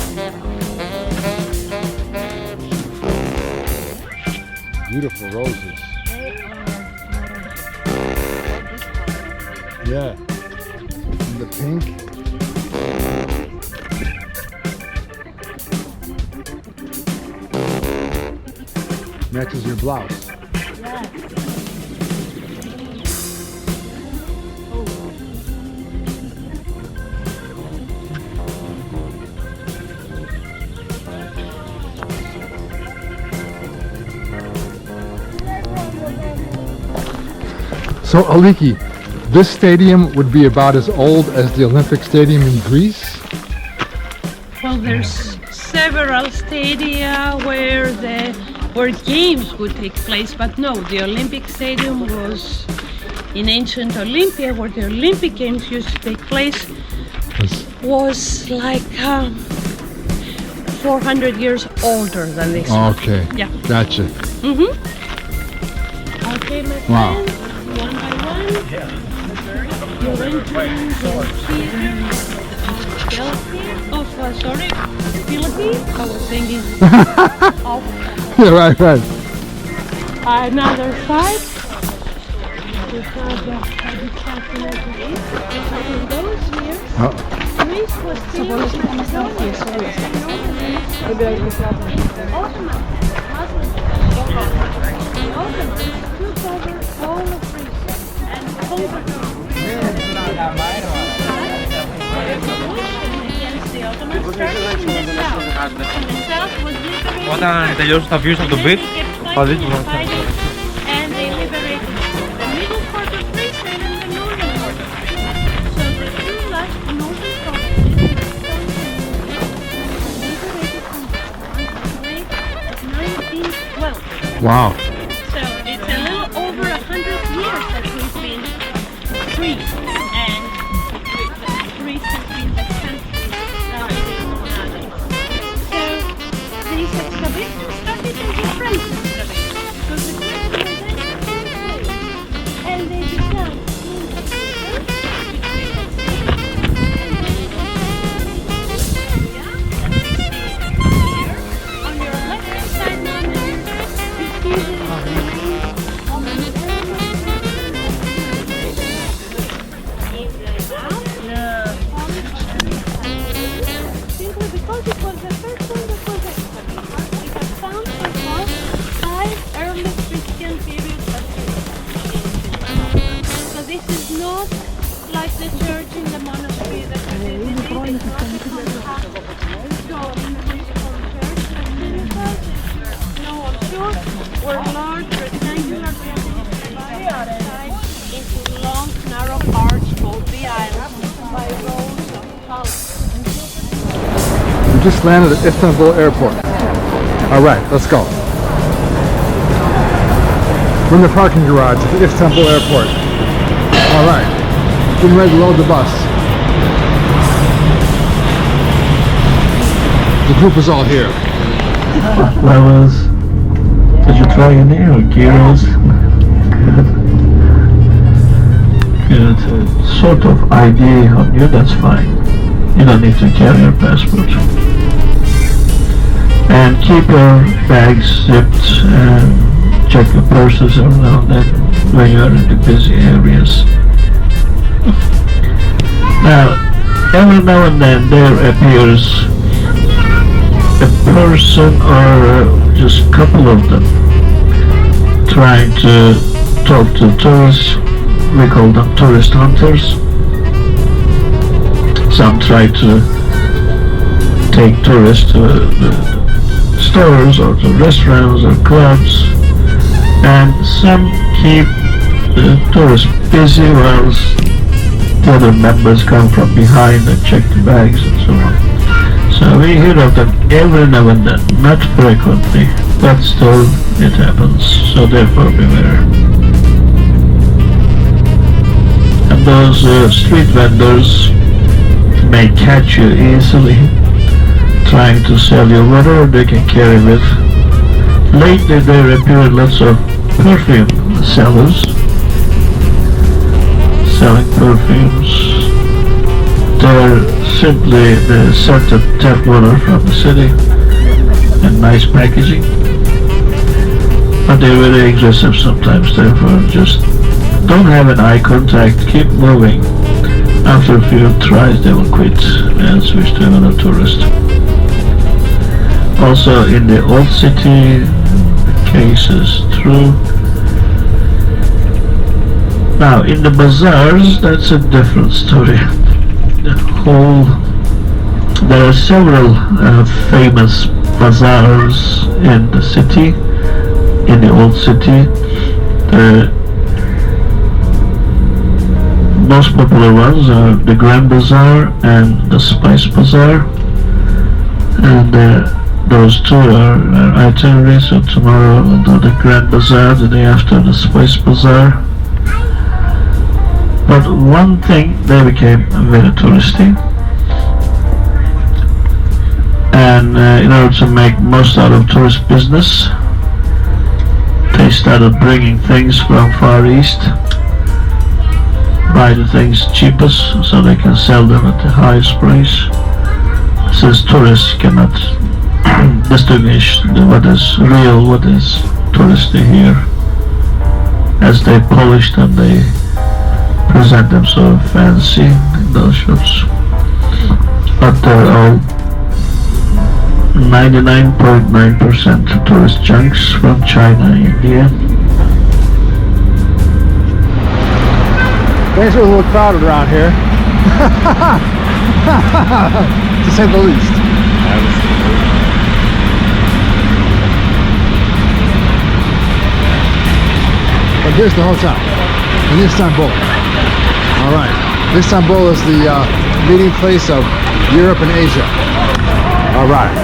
beautiful roses. They are Yeah. And the pink. Matches your blouse. So Aliki, this stadium would be about as old as the Olympic Stadium in Greece? Well, there's several stadia where games would take place, but no, the Olympic Stadium was in ancient Olympia, where the Olympic Games used to take place, was like 400 years older than this one. Okay. Yeah. Gotcha. Mm-hmm. Okay, my Wow. friend, one by one. You're entering the theater of, sorry, Philippines. I was thinking of Yeah, right. another side. We have the captain of Greece. In those years, Greece was still Ottomans took over all of Greece and conquered Όταν τελειώσουν τα views από το beach, θα δείτε το and they liberated the middle part of Greece and then the northern part of Greece. So the two last northern provinces liberated from 1912. Wow. So it's a little over 100 years that we've been free, and Greece has been the country that it is nowadays. So these excavations started as a friends excavation, because the Greeks were then and they began on your left side now, you see simply because it was the first one that was excavated. We have found so far 5 early Christian period facilities. So this is not like the church in the monastery that we visited. It's not a compact stone principal church facilities. No, I'm sure were large rectangular buildings divided into long narrow parts called the island by rows of houses. We just landed at Istanbul Airport. Alright, let's go. We're in the parking garage at the Istanbul Airport. Alright, getting ready to load the bus. The group is all here. Flowers. Did you try any or gyros? Good. Sort of ID on you, that's fine. You don't need to carry your passport. And keep your bags zipped and check your purses every now and then when you're in the busy areas. Now, every now and then there appears a person or just a couple of them trying to talk to tourists. We call them tourist hunters. Some try to take tourists to the stores or to restaurants or clubs, and some keep the tourists busy whilst the other members come from behind and check the bags and so on. So we hear of them every now and then, not frequently, but still it happens, so therefore beware. And those street vendors may catch you easily trying to sell you whatever they can carry with. Lately there appeared lots of perfume sellers selling perfumes. They're simply the scented tap water from the city in nice packaging. but they're very aggressive sometimes, therefore just don't have an eye contact, keep moving. After a few tries they will quit and switch to another tourist. Also in the old city, the case is true. Now in the bazaars, that's a different story. There are several famous bazaars in the city, in the old city. The most popular ones are the Grand Bazaar and the Spice Bazaar, and those two are itinerary. So tomorrow we'll do the Grand Bazaar, the day after the Spice Bazaar. But one thing, they became very touristy, and in order to make most out of tourist business, they started bringing things from Far East, buy the things cheapest so they can sell them at the highest price, since tourists cannot distinguish what is real, what is touristy here, as they polish them, they present them so fancy in those shops. But they're all 99.9% tourist junks from China, India. Things are a little crowded around here, to say the least. But here's the hotel in Istanbul. All right, Istanbul is the meeting place of Europe and Asia. All right.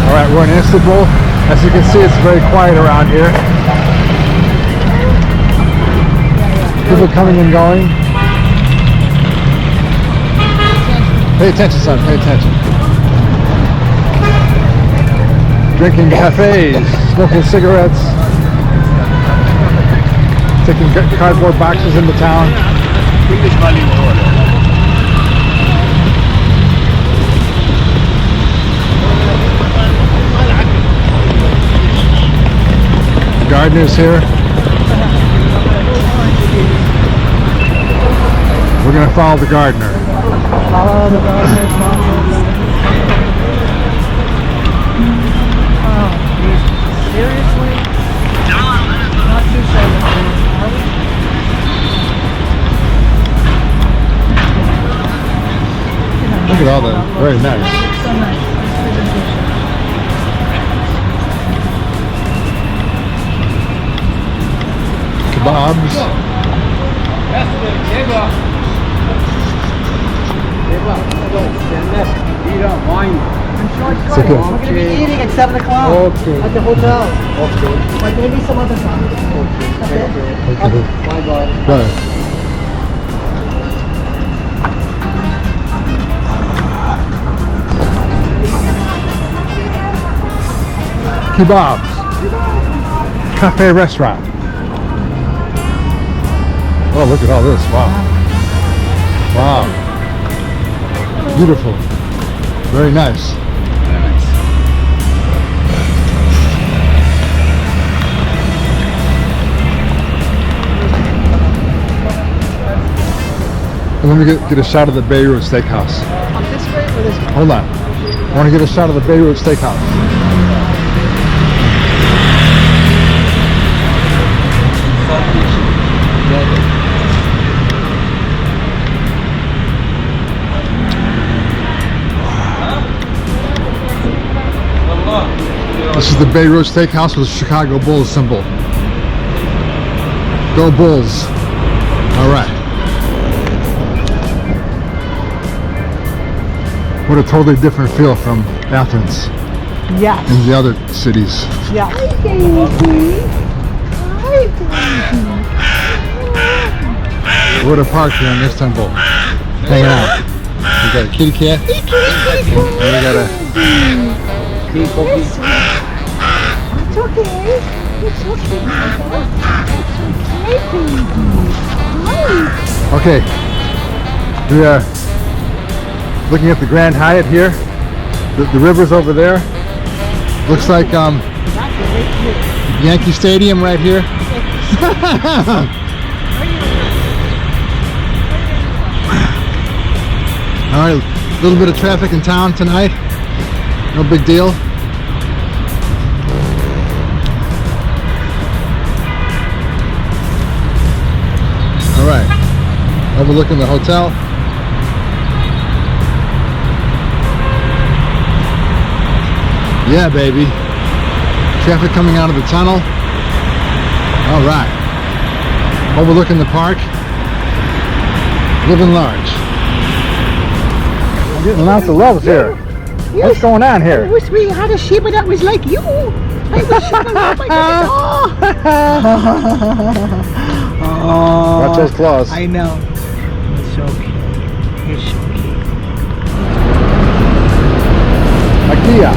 All right, we're in Istanbul. As you can see, it's very quiet around here. People coming and going. Pay attention, son, pay attention. Drinking cafes, smoking cigarettes, taking cardboard boxes into town. The gardener's here. We're going to follow the gardener. Follow the gardener's mountains. Oh, seriously? Not too sure. Look at all that. Very nice. So nice. Kebabs. We're going to be eating at 7 o'clock at the hotel. Okay. But maybe some other time. Okay. Bye-bye. Bye. Kebabs. Cafe restaurant. Oh, look at all this. Wow. Wow. Beautiful. Very nice. And let me get a shot of the Beirut Steakhouse. This way or this way? Hold on. I want to get a shot of the Beirut Steakhouse. This is the Beirut Steakhouse with the Chicago Bulls symbol. Go Bulls. All right. What a totally different feel from Athens. Yes. And the other cities. Yeah. Hi, baby. Hi, We're at a park here in Istanbul, hanging out. We got a kitty cat. And we got a kitty puppy. It's okay. It's okay. Hi. Okay. We are looking at the Grand Hyatt here. The river's over there. Looks like Yankee Stadium right here. All right, a little bit of traffic in town tonight. No big deal. All right, overlooking the hotel. Yeah, baby. Traffic coming out of the tunnel. All right. Overlooking the park. Living large. I'm getting lots of loves here. What's going on here? I wish we had a Shiba that was like you. I wish I was like Watch those claws. I know. It's so cute. You're so cute. IKEA.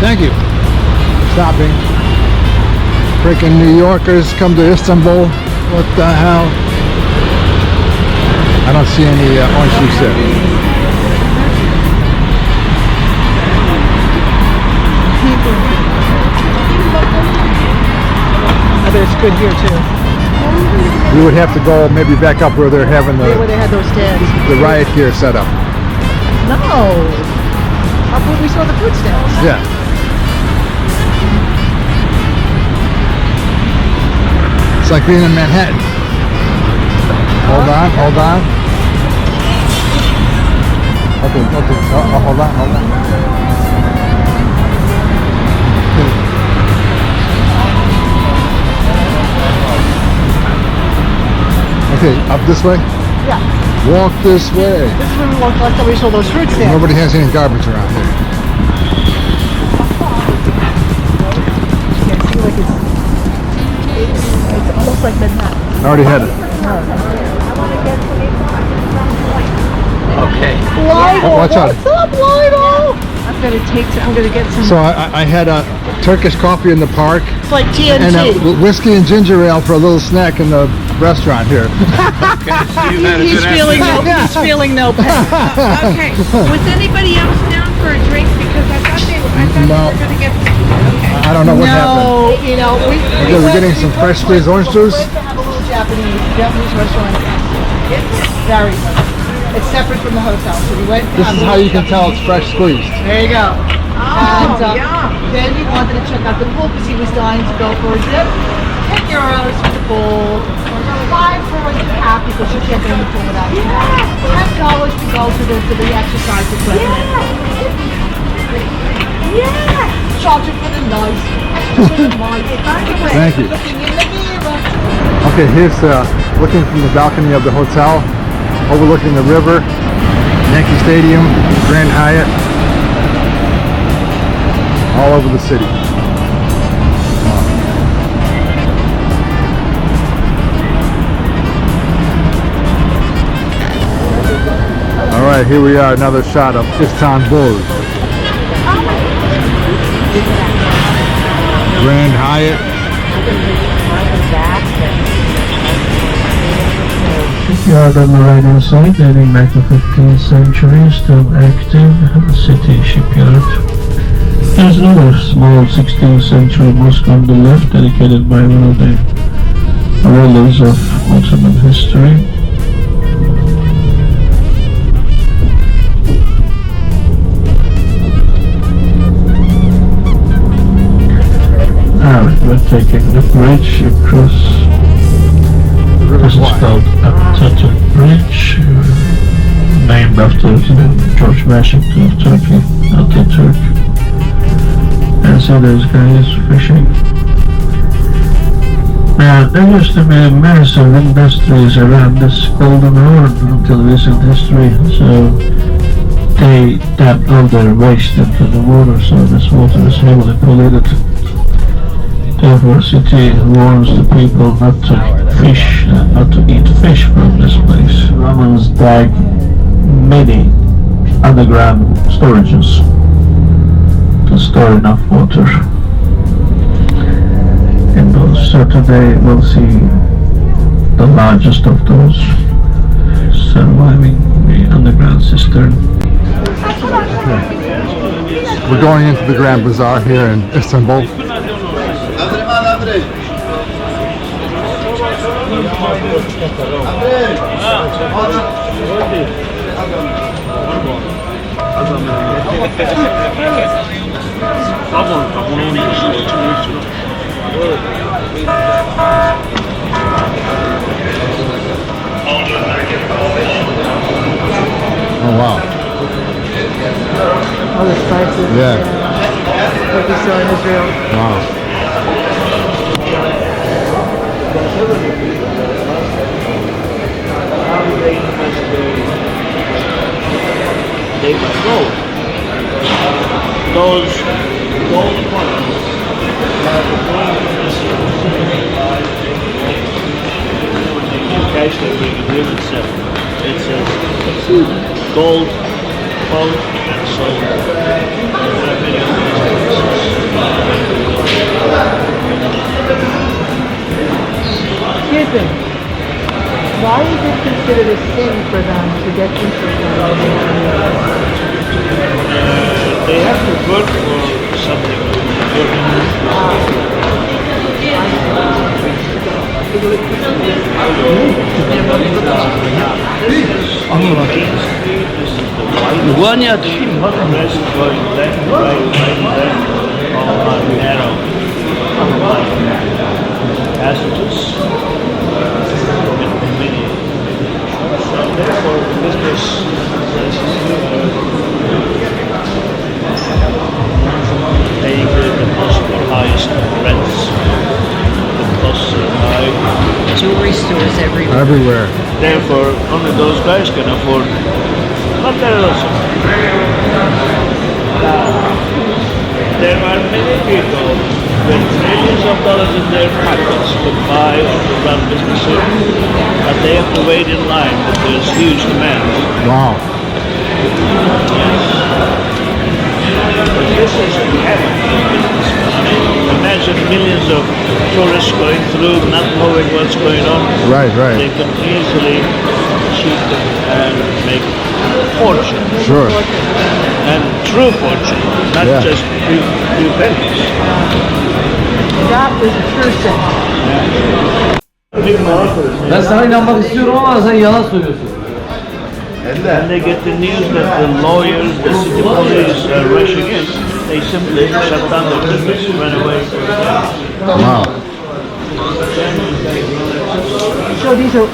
Thank you for stopping. Freaking New Yorkers come to Istanbul. What the hell? I don't see any orange juice there. I bet it's good here too. You would have to go maybe back up where they're having Where they had those stands. the riot gear set up. No. Up where we saw the food stands. Yeah. It's like being in Manhattan. Hold on, hold on. Okay, okay. Hold on, hold on. Okay, up this way? Yeah. Walk this way. This is where we walked last time we saw those fruit stands. Nobody has any garbage around here. Yeah, see, like it's almost like Manhattan. I already had it. Okay. Lionel, Watch out. what's up, Lionel? I'm gonna get some. So I had a Turkish coffee in the park. It's like TNT. And a whiskey and ginger ale for a little snack in the restaurant here. He's feeling no pain. Okay. Was anybody else down for a drink? Because I thought they were going to get. Okay. I don't know what happened. No, you know, Okay, we're getting some fresh squeezed orange juice. We went to have a little Japanese restaurant. Very good. It's separate from the hotel, so we went. This is how you can tell it's fresh squeezed. There you go. And then we wanted to check out the pool because he was dying to go for a dip. €10 for the pool. $5 for a cap because you can't get in the pool without a cap. $10 to go to the exercise equipment. Yeah. Charging for the nice. Thank you. Looking in the mirror. Okay, here's looking from the balcony of the hotel, overlooking the river, Yankee Stadium, Grand Hyatt, all over the city. All right, here we are, another shot of Istanbul. Grand Hyatt. Shipyard on the right hand side, dating back to 15th century, still active, city shipyard. There's another small 16th century mosque on the left, dedicated by one of the rulers of Ottoman history. We're taking the bridge across. This is called Atatürk Bridge, named after George Washington of Turkey, Atatürk. see those guys fishing. There used to be massive industries around this Golden Horn until recent history, so they dumped all their waste into the water, so this water is heavily polluted. Therefore, city warns the people not to fish, not to eat fish from this place. Romans dug many underground storages to store enough water. And today we'll see the largest of those surviving the underground cistern. We're going into the Grand Bazaar here in Istanbul. Oh wow. All the spices. Yeah. Like you saw in Israel. Wow. They flow. Those gold coins are the cash they bring it here and sell. It says gold, gold, and silver. There are many of Excuse me. Why is it considered a sin for them to get interest on it? They have to work for something. Iguania Trim, narrow passages. So therefore, business paying the possible highest rents. The costs are high. Jewelry stores everywhere. Everywhere. Therefore, only those guys can afford. Not that also. There are many people with millions of dollars in their pockets to buy or to run businesses, but they have to wait in line because there's huge demand. Wow. Yes. But this is heaven for business. I mean, imagine millions of tourists going through, not knowing what's going on. Right, right. They can easily cheat and make fortune. Sure. And true fortune, not just few pennies. That is a true sin. Ben sana inanmak istiyorum ama sen yalan söylüyorsun. And they get the news that the lawyers, the city police are rushing in, they simply shut down their business, run away. Wow. So these are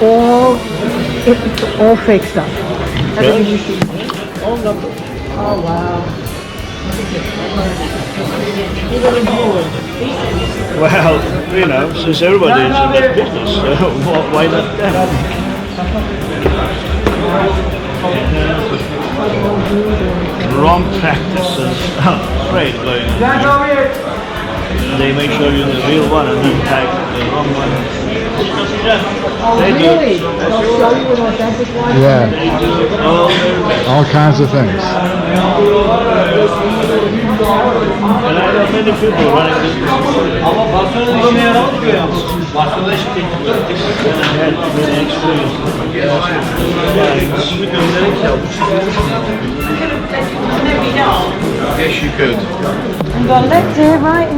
all fake stuff. All numbers. Oh wow. Well, you know, since everybody is in that business, why not them? Wrong practices, trade going on. They make sure you're the real one and then tag the wrong one. They do. Really? They'll show you an authentic one? Yeah. All kinds of things. And I know many people running this business. Ama Barcelona işine yaramadı ki ya. Barcelona işi teknik. And I had many experiences. Şimdi gönderek ya. Yes, you could. Galette, right?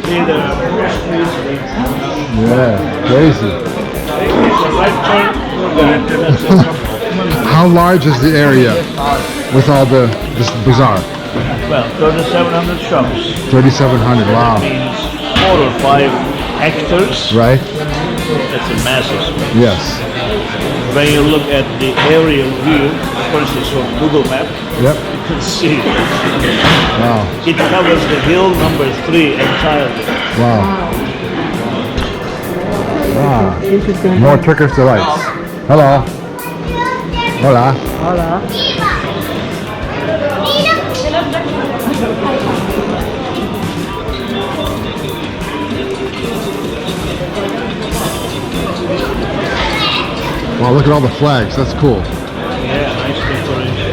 See, there are more streets. Yeah, crazy. It's a right turn. How large is the area with all this bazaar? Well, 3,700 shops. 3,700, wow. That means 4 or 5 hectares. Right? That's a massive space. Yes. When you look at the aerial view, for instance, from Google Map, Yep. can see. Wow. It covers the hill number 3 entirely. Wow. Wow. More Turkish delights. Hello. Hola. Hola. Wow, look at all the flags. That's cool. Yeah, nice decoration.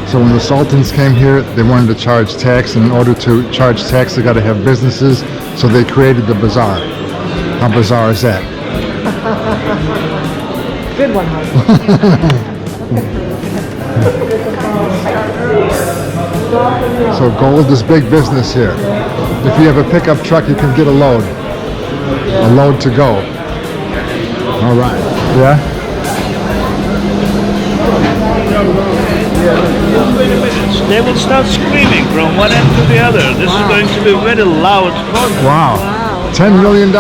So when the Sultans came here, they wanted to charge tax, and in order to charge tax, they got to have businesses, so they created the bazaar. How bizarre is that? Good one, huh? So gold is big business here. If you have a pickup truck, you can get a load to go. All right. Yeah. They will start screaming from one end to the other. This is going to be a very loud concert. Wow. $10 million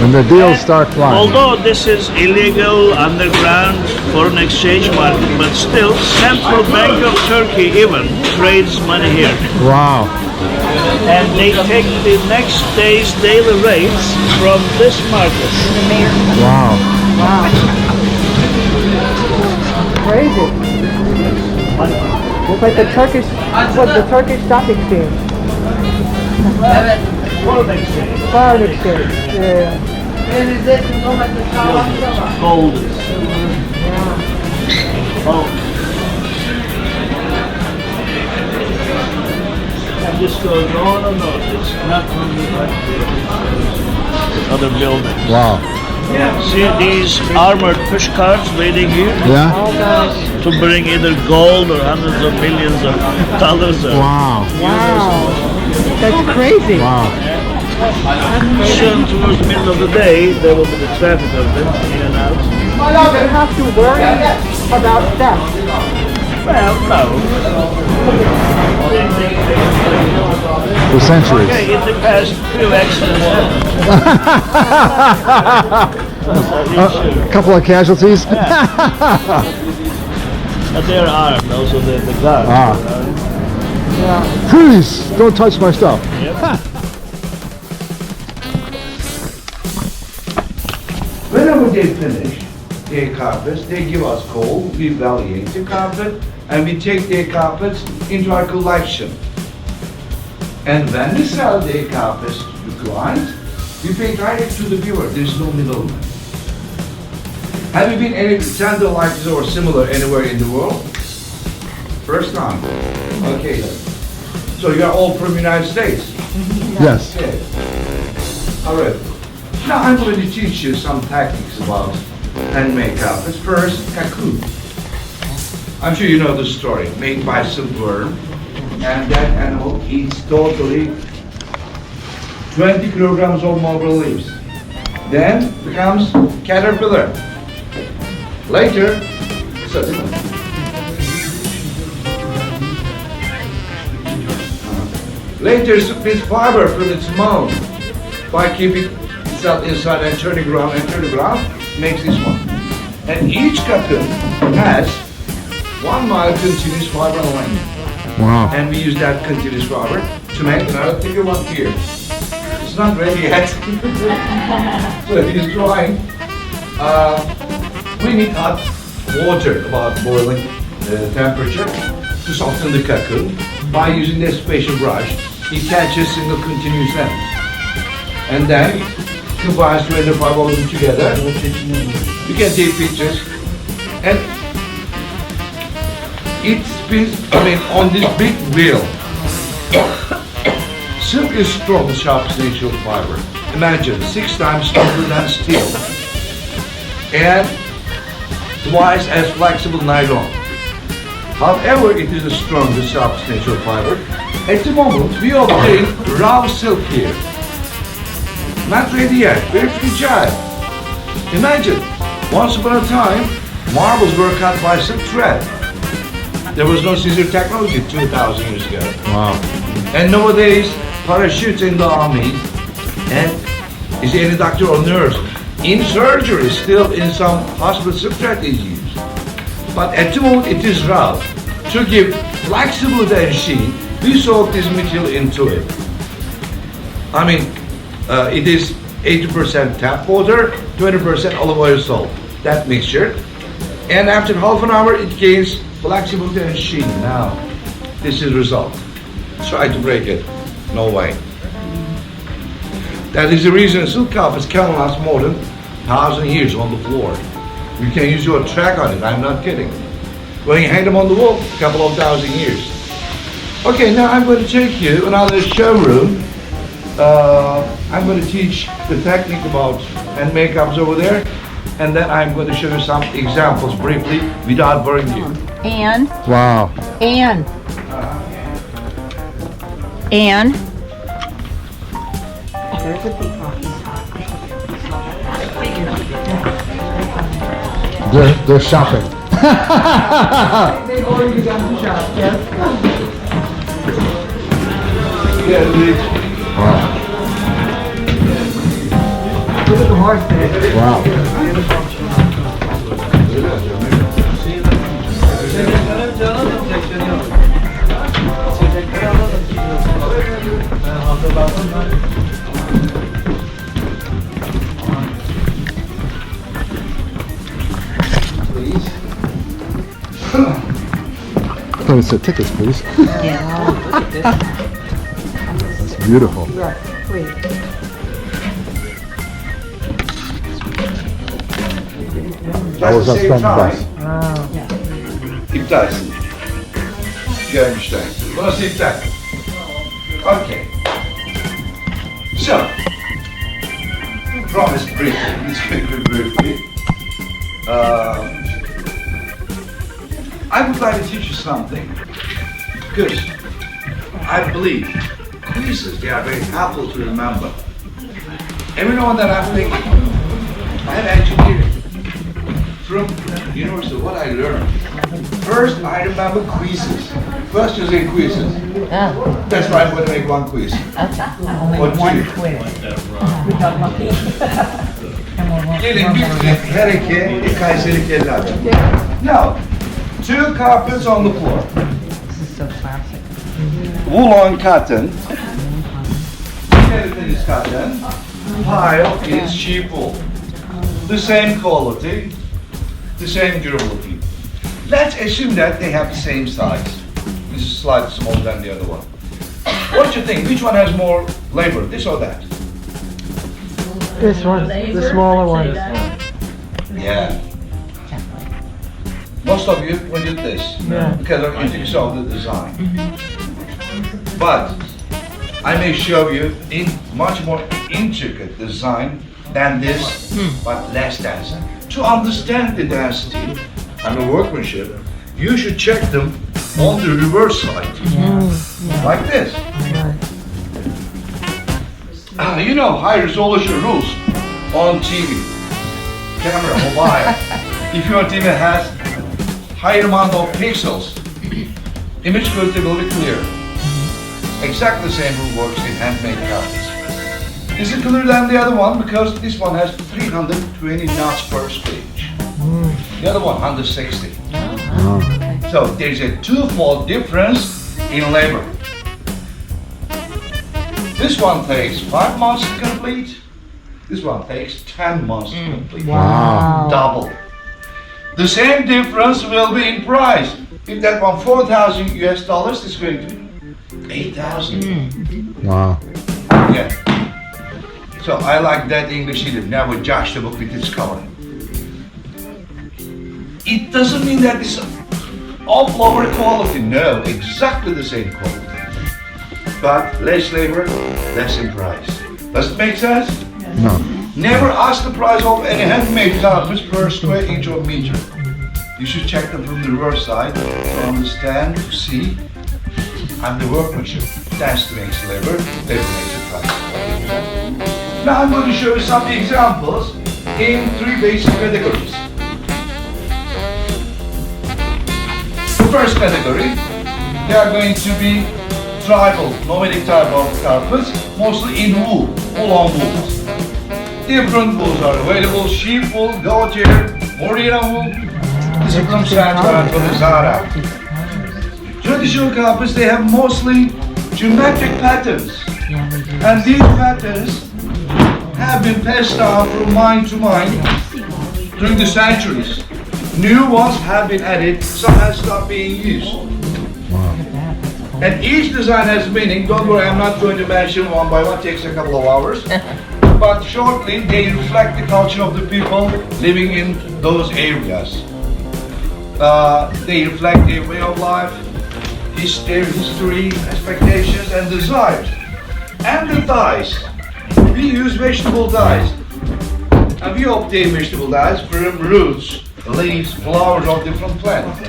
when the deals start flying. Although this is illegal underground foreign exchange market, but still Central Bank of Turkey even trades money here. Wow. And they take the next day's daily rates from this market. Wow. Wow. Crazy. Looks like the Turkish stock exchange. Foreign exchange. Foreign exchange. Yeah. Gold. Oh. And this goes on and on. It's not only like the other buildings. Wow. See these armored push carts waiting here? Yeah. To bring either gold or hundreds of millions of dollars. Or Wow. Wow. That's crazy. Wow. Soon towards the middle of the day, there will be the traffic of them in and out. You don't have to worry about theft. Well, no. For centuries. Okay, in the past, few accidents A couple of casualties. But they're armed, also the guards. Please don't touch my stuff. Whenever they finish their carpets, they give us gold, we value the carpet, and we take their carpets into our collection. And when we sell their carpets to the client, we pay direct to the viewer, there's no middleman. Have you been any tender like this or similar anywhere in the world? First time? Okay then. So you are all from United States? Yes. Okay. All right. Now I'm going to teach you some techniques about handmade carpets. First, cocoon. I'm sure you know the story. Made by silkworm, and that animal eats totally 20 kilograms of marble leaves. Then becomes caterpillar. Later, later splits fiber from its mouth by keeping itself inside and turning around makes this one. And each cocoon has 1 mile continuous fiber length. Wow. And we use that continuous fiber to make another bigger one here. It's not ready yet. So it is drying. We need hot water, about boiling temperature, to soften the cocoon. By using this special brush, it catches single continuous length. And then combines 25 of them together. You can take pictures. And it spins, on this big wheel. Silk is strong, sharp, natural fiber. Imagine, 6 times stronger than steel. And twice as flexible nylon. However, it is the strongest, sharpest natural fiber. At the moment, we obtain raw silk here. Not ready yet, very fragile. Imagine, once upon a time, marbles were cut by silk thread. There was no scissor technology 2,000 years ago. Wow. And nowadays, parachutes in the army, and is any doctor or nurse in surgery, still in some hospital subtract is used. But at the moment it is raw. To give flexibility and sheen, we soak this material into it. I mean, it is 80% tap water, 20% olive oil salt, that mixture. And after half an hour, it gains flexibility and sheen. Now, this is result. Try to break it. No way. That is the reason silk carpets can last more than 1,000 years on the floor. You can use your track on it, I'm not kidding. When you hang them on the wall, a couple of 1,000 years. Okay, now I'm going to take you another showroom. I'm going to teach the technique about hand makeups over there, and then I'm going to show you some examples briefly without boring you. And Wow. And there's a peacock. They're shopping. They've already begun to shop, yes. Wow. Look at the horse there. Wow. Please, tickets, please. That's beautiful. That was us from the bus. İptalsin. Gelmişler. Burası iptal. Okay. So, promise briefly, let's speak briefly. I would like to teach you something, because I believe quizzes, they are very helpful to remember. Every now and then I'm thinking, I have engineering from university, what I learned. First, I remember quizzes. Questions and quizzes. That's why I'm going to make one quiz. Or two. Gelin bir her iki Kayseri kelle açın. Now, two carpets on the floor. This is so classic. Wool on cotton. Skeleton is cotton. Pile is sheep wool. The same quality, the same durability. Let's assume that they have the same size. This is slightly smaller than the other one. What do you think? Which one has more labor, this or that? This one, the smaller one. Yeah. Most of you will do this because of intricacy of the design. But I may show you in much more intricate design than this, but less dense. To understand the density and the workmanship, you should check them on the reverse side, like this. You know high resolution rules on TV, camera, mobile. If your TV has higher amount of pixels, image quality will be clear. Exactly the same rule works in handmade carpets. Is it clearer than the other one? Because this one has 320 knots per stage. The other one 160. So there's a twofold difference in labor. This one takes 5 months to complete. This one takes 10 months to complete. Wow. Double. The same difference will be in price. If that one 4,000 US dollars is going to be 8,000. Wow. Yeah. So I like that English either. Never judge the book with its cover. It doesn't mean that it's of lower quality. No, exactly the same quality. But less labor, less in price. Does it make sense? No. Never ask the price of any handmade carpets per square inch or meter. You should check them from the reverse side to understand, to see, and the workmanship. That's the makes labor, labor makes the price. Now I'm going to show you some examples in 3 basic categories. first category, they are going to be tribal, nomadic type of carpets, mostly in wool, on wools. Different wools are available: sheep wool, goat hair, merino wool. This is from Sandra from Zara. Traditional carpets, they have mostly geometric patterns, and these patterns have been passed down from mind to mind during the centuries. New ones have been added, some have stopped being used. And each design has meaning. Don't worry, I'm not going to mention one by one, it takes a couple of hours. But shortly, they reflect the culture of the people living in those areas. They reflect their way of life, their history, expectations, and desires. And the dyes. We use vegetable dyes. And we obtain vegetable dyes from roots, leaves, flowers of different plants.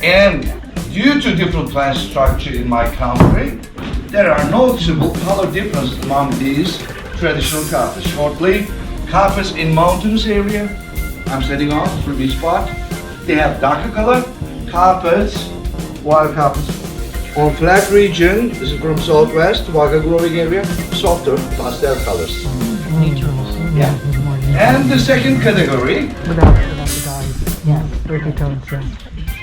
And due to different plant structure in my country, there are noticeable color differences among these traditional carpets. Shortly, carpets in mountainous area, I'm setting off from this spot, they have darker color. Carpets, wild carpets, on flat region, this is from southwest, Wagga growing area, softer pastel colors. Yeah. And the second category,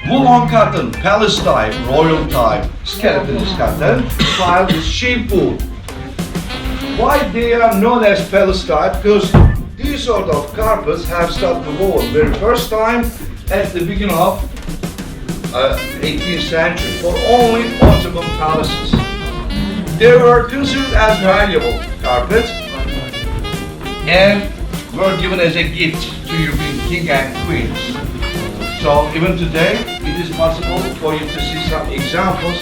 wool on cotton, Palestine, royal type, skeleton is cotton, style is sheep wool. Why they are known as Palestine? Because these sort of carpets have started worn very first time at the beginning of 18th century for only Ottoman palaces. They were considered as valuable carpets and were given as a gift to European king and queens. So even today, it is possible for you to see some examples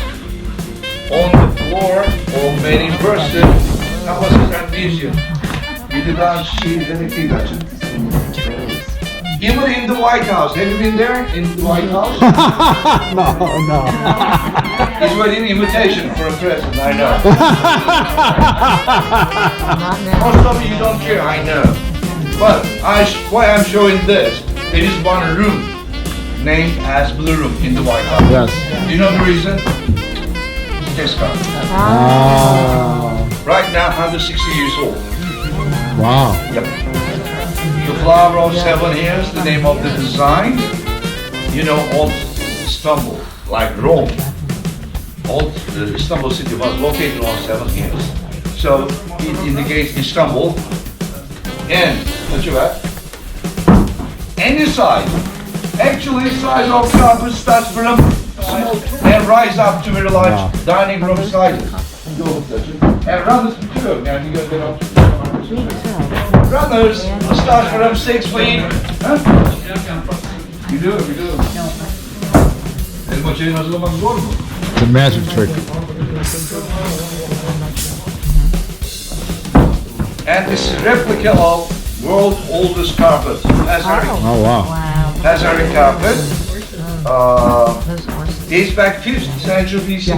on the floor of many universities, campuses and museums. Even in the White House. Have you been there in the White House? No. It's really an invitation for a present, I know. Most of you don't care, I know. But why I'm showing this, there is one room named as Blue Room in the White House. Yes. Do you know the reason? This car. Right now, 160 years old. Wow. Yep. The flower of 7 years, the name of the design. You know, old Istanbul, like Rome. Old Istanbul city was located on 7 years. So it indicates Istanbul. And, what you have? Any size. Actually, size of carpet starts from small and rise up to very large dining room sizes. And runners too. Runners start from 6 feet. Huh? We do. Elmaçayı hazırlamak zor mu? It's a magic trick. And this is a replica of world's oldest carpet, Pazarik. Oh wow. Pazarik carpet. Dates back 5th century BC.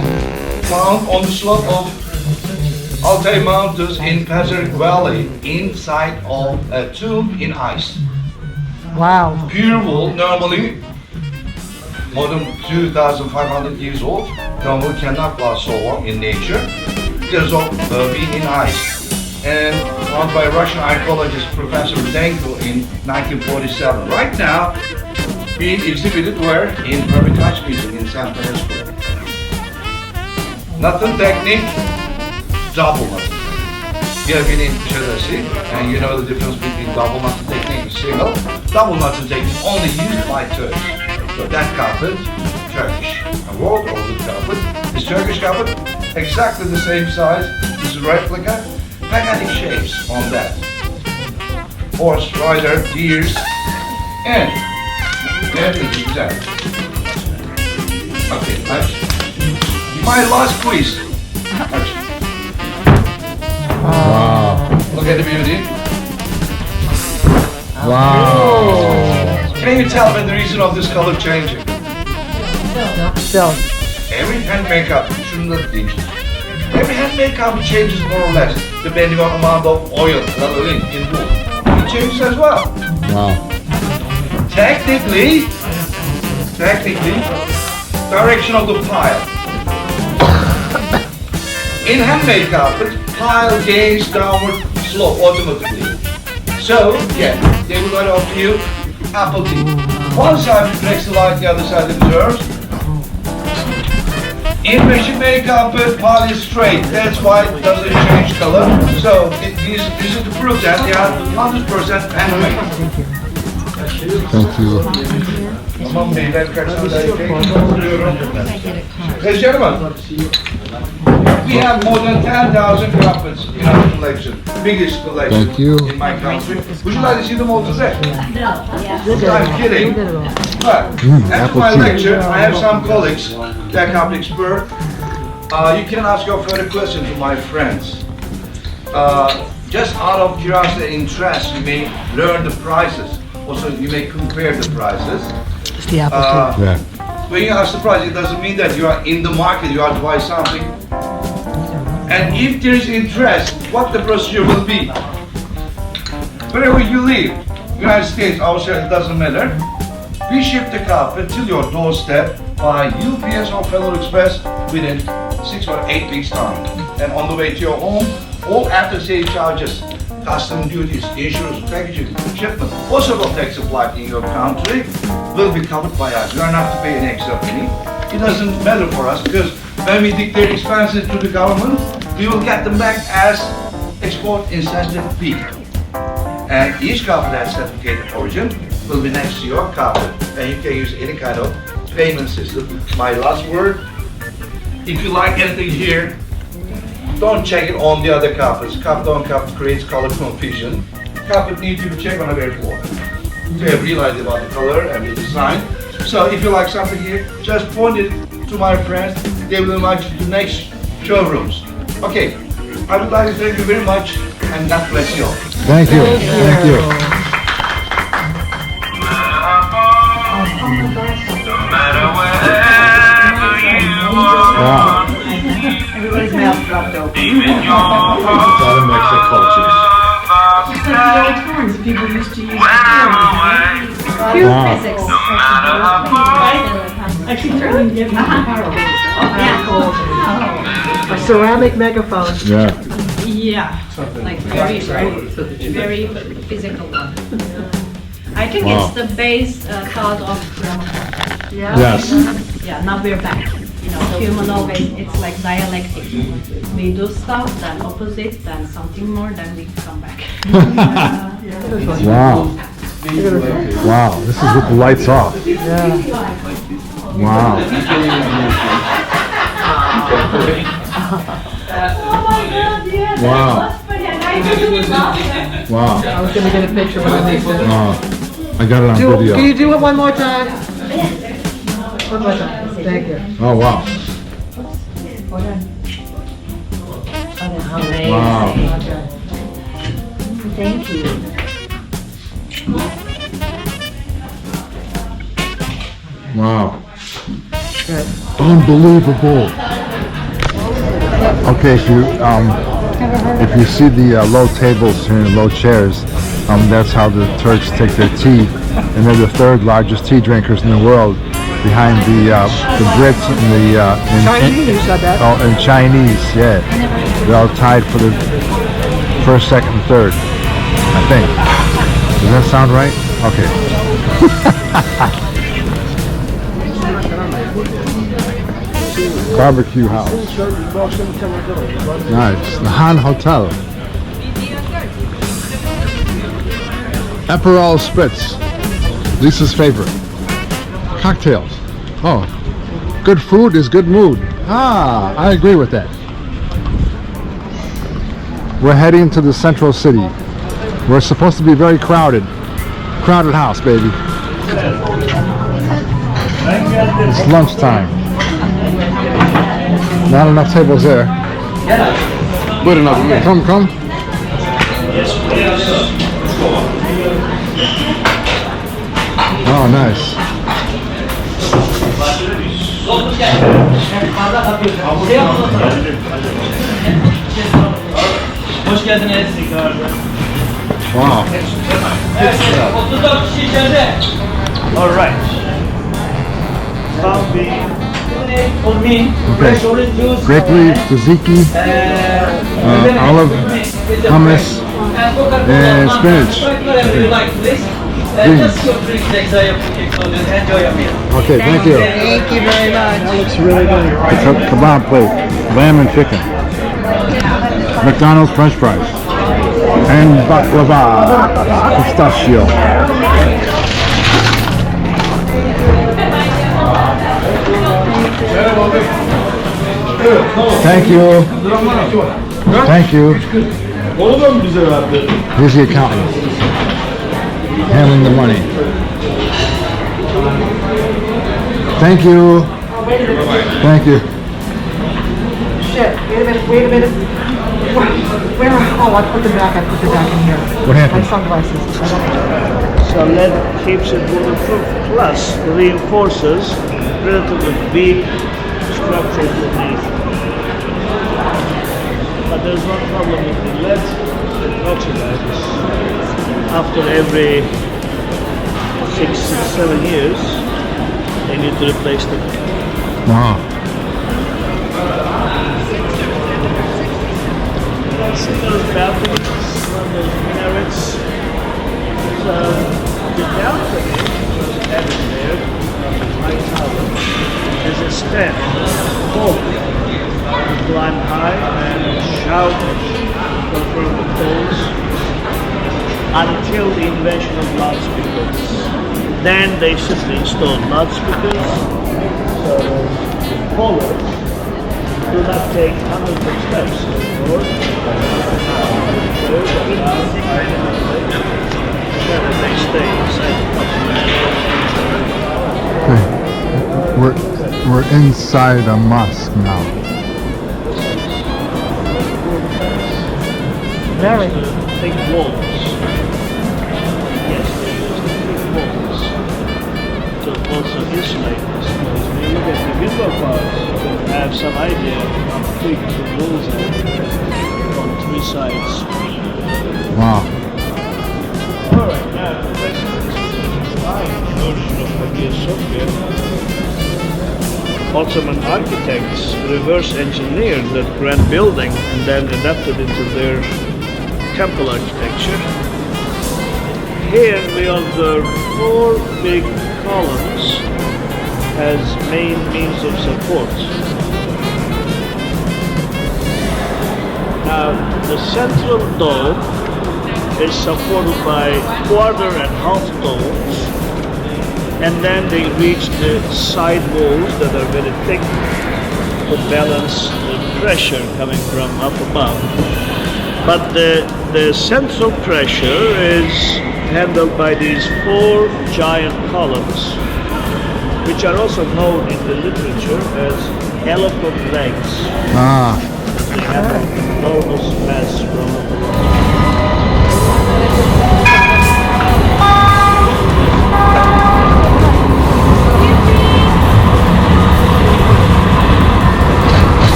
Found on the slope of Altai Mountains in Pazarik Valley, inside of a tomb in ice. Wow. Pure wool, normally more than 2,500 years old. Normally cannot last so long in nature because of being in ice. And found by Russian archaeologist Professor Rudenko in 1947. Right now, being exhibited where? In Hermitage Museum in San Francisco. Knotting technique, double knotting. You have been in Chelsea, and you know the difference between double knotting technique and single. Double knotting technique only used by Turks. So that carpet, Turkish. A world old carpet, this Turkish carpet, exactly the same size, this is a replica, paganistic shapes on that. Horse, rider, deers, and that is exact. Okay, my last quiz. Wow. Look at the beauty. Wow. Can you tell me the reason of this color changing? So. Every hand makeup, shouldn't think. Every hand makeup changes more or less, depending on the amount of oil in wool. It changes as well. Wow. Technically, technically, direction of the pile. In handmade carpet, pile gains downward slope automatically. So, yeah, they will not offer you apple tea. One side reflects the light, the other side observes. In machine-made carpet, pile is straight. That's why it doesn't change color. So, this is the proof that they are 100% handmade. Thank you. Aman beyler kaçırdı. Ladies and gentlemen, we have more than 10,000 carpets in our collection. Biggest collection Thank you. in my country. Would you like to see them all today? I'm kidding. But after my lecture, I have some colleagues that are expert. You can ask your further questions to my friends. Just out of curiosity and interest, you may learn the prices. Also, you may compare the prices. When you ask the price, it doesn't mean that you are in the market, you are to buy something. And if there is interest, what the procedure will be. Wherever you live, United States, Australia, it doesn't matter. We ship the carpet to your doorstep by UPS or Federal Express within 6 or 8 weeks time. And on the way to your home, all after-sale charges, custom duties, insurance, packaging, shipment, also of tax applied in your country will be covered by us. You are not to pay an extra penny. It doesn't matter for us because when we declare expenses to the government, we will get them back as export incentive fee. And each carpet has certificated origin will be next to your carpet, and you can use any kind of payment system. My last word, if you like anything here, don't check it on the other carpets. Carpet on carpet creates color confusion. Carpet needs to be checked on a bare floor to have realized about the color and the design. So if you like something here, just point it to my friends. They will invite you to the next showrooms. Okay, I would like to thank you very much and God bless you all. Thank you. Thank you. Wow. Everybody's mouth dropped open. Gotta mix the cultures. It's like the old horns people used to use. Pure physics. I keep turning them A ceramic megaphone. Yeah. Yeah, like very physical one. I think Wow. it's the base thought of Yes. Yeah, now we're back. You know, human always, it's like dialectic. We do stuff, then opposite, then something more, then we come back. Wow. Wow. This is with the lights off. Wow. Wow. Wow. I was gonna get a picture, but I think Wow. I got it on video. Can you do it one more time? One more time. Thank you. Oh, wow. Wow. Thank you. Wow. Unbelievable. Okay, if you see the low tables here and low chairs, that's how the Turks take their tea, and they're the third largest tea drinkers in the world, behind the Brits and the Chinese, you said that. Oh, and Chinese, yeah. They're all tied for the first, second, and third, I think. Does that sound right? Okay. Barbecue house. Nice. The Han Hotel. Aperol Spritz. Lisa's favorite. Cocktails. Oh. Good food is good mood. Ah, I agree with that. We're heading to the central city. We're supposed to be very crowded. Crowded house, baby. It's lunchtime. Not enough tables there. Good enough. Come, come. Oh, nice. Hoş geldiniz. Wow. All right. coffee. Okay. Grape leaf, tzatziki, olive, hummus, and spinach. Beans. Okay, thank you. Thank you very much. That looks really good. It's a kebab plate, lamb and chicken. McDonald's French fries. And baklava, pistachio. Thank you. Thank you. Here's the accountant. Handling the money. Thank you. Thank you. Shit, wait a minute. Where, oh, I put them back in here. What happened? My sunglasses. So lead keeps it bulletproof, plus reinforces relatively big structures beneath. But there's one problem with the lead oxides. After every 6, 7 years, they need to replace them. Wow. Those balconies, those minarets. So the balcony was added there on the high tower as a step forward. You climb high and shout from the poles until the invention of loudspeakers. Then they simply installed loudspeakers, so the pollers do not take hundreds of steps anymore. They stay Okay. We're inside a mosque now. Very thick walls. Yes, they use thick walls to also insulate this. When you look at the window parts, you can have some idea of how thick the walls are on 3 sides. Wow. Alright, now the rest of this is a fine version of Hagia Sophia. Ottoman architects reverse engineered that grand building and then adapted into their temple architecture. Here we observe 4 big columns as main means of support. Now the central dome is supported by quarter and half domes, and then they reach the side walls that are very thick to balance the pressure coming from up above. But the central pressure is handled by these 4 giant columns, which are also known in the literature as elephant legs. Ah. They have an enormous mass from up above.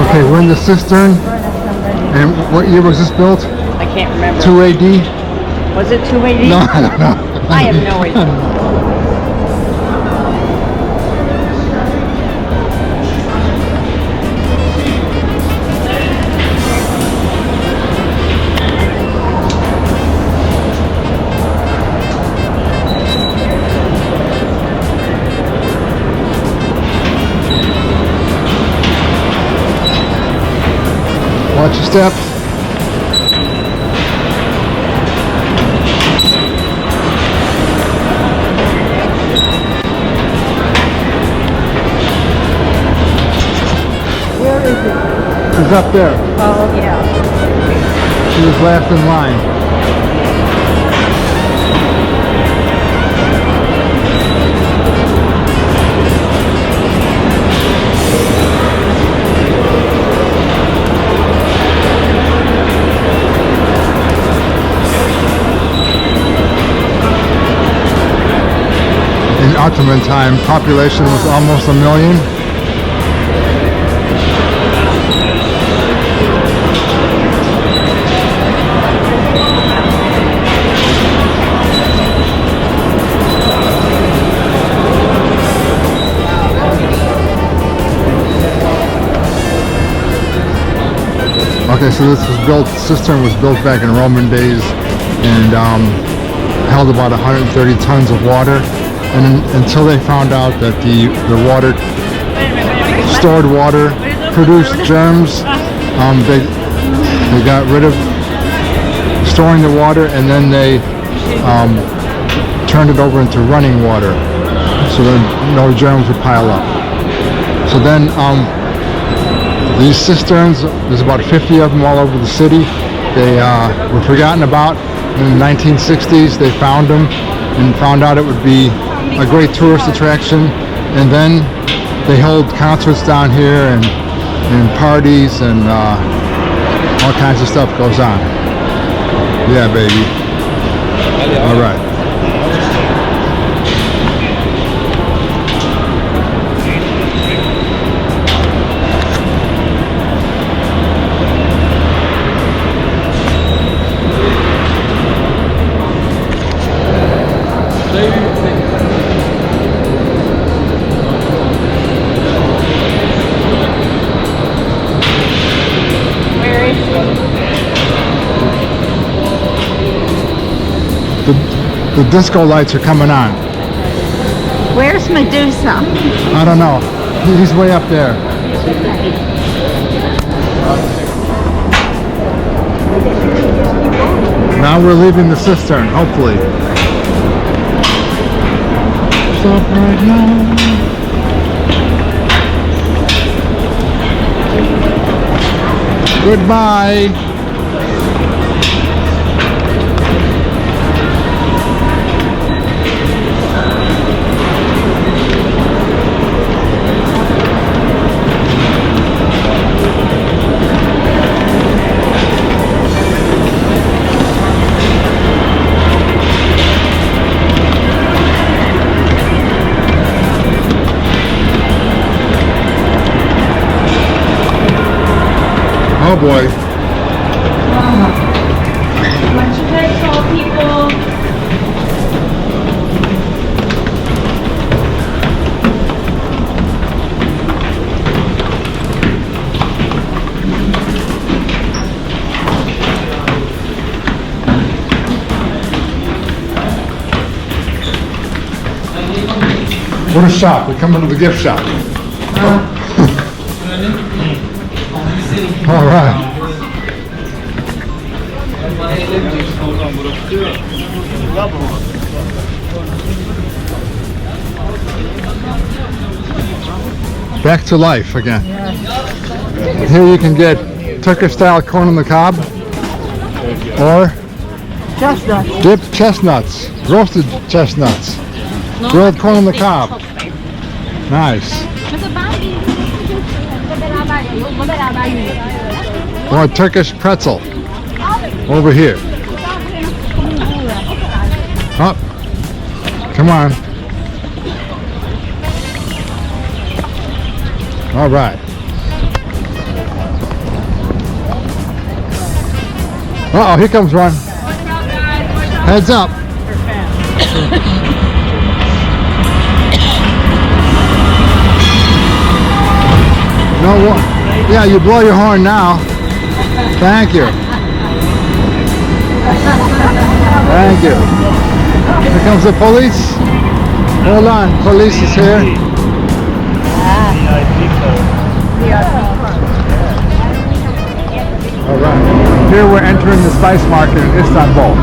Okay, we're in the cistern. And what year was this built? I can't remember. 2 AD? Was it 2 AD? No, I don't know. I have no idea. Watch your step. Where is it? She's up there. Oh, yeah. She was last in line. In Ottoman time, population was almost 1 million. Okay, so this cistern was built back in Roman days and held about 130 tons of water. And until they found out that the water, stored water, produced germs, they got rid of storing the water, and then they turned it over into running water, so then no germs would pile up. So then these cisterns, there's about 50 of them all over the city. They were forgotten about. In the 1960s, they found them and found out it would be a great tourist attraction. And then they hold concerts down here and parties and all kinds of stuff goes on. Yeah, baby. All right. The disco lights are coming on. Where's Medusa? I don't know. He's way up there. Now we're leaving the cistern, hopefully. Stop right now. Goodbye. Oh boy. What should I tell people? What a shop. We're coming to the gift shop. All right. Back to life again. Here you can get Turkish style corn on the cob or Chestnuts. dipped chestnuts, roasted chestnuts, grilled corn on the cob. Nice. Or Turkish pretzel over here. Up. Come on. All right. Uh-oh, here comes one. Heads up. No, yeah, you blow your horn now. Thank you. Thank you. Here comes the police. Hold on, police is here. All right. Here we're entering the spice market in Istanbul.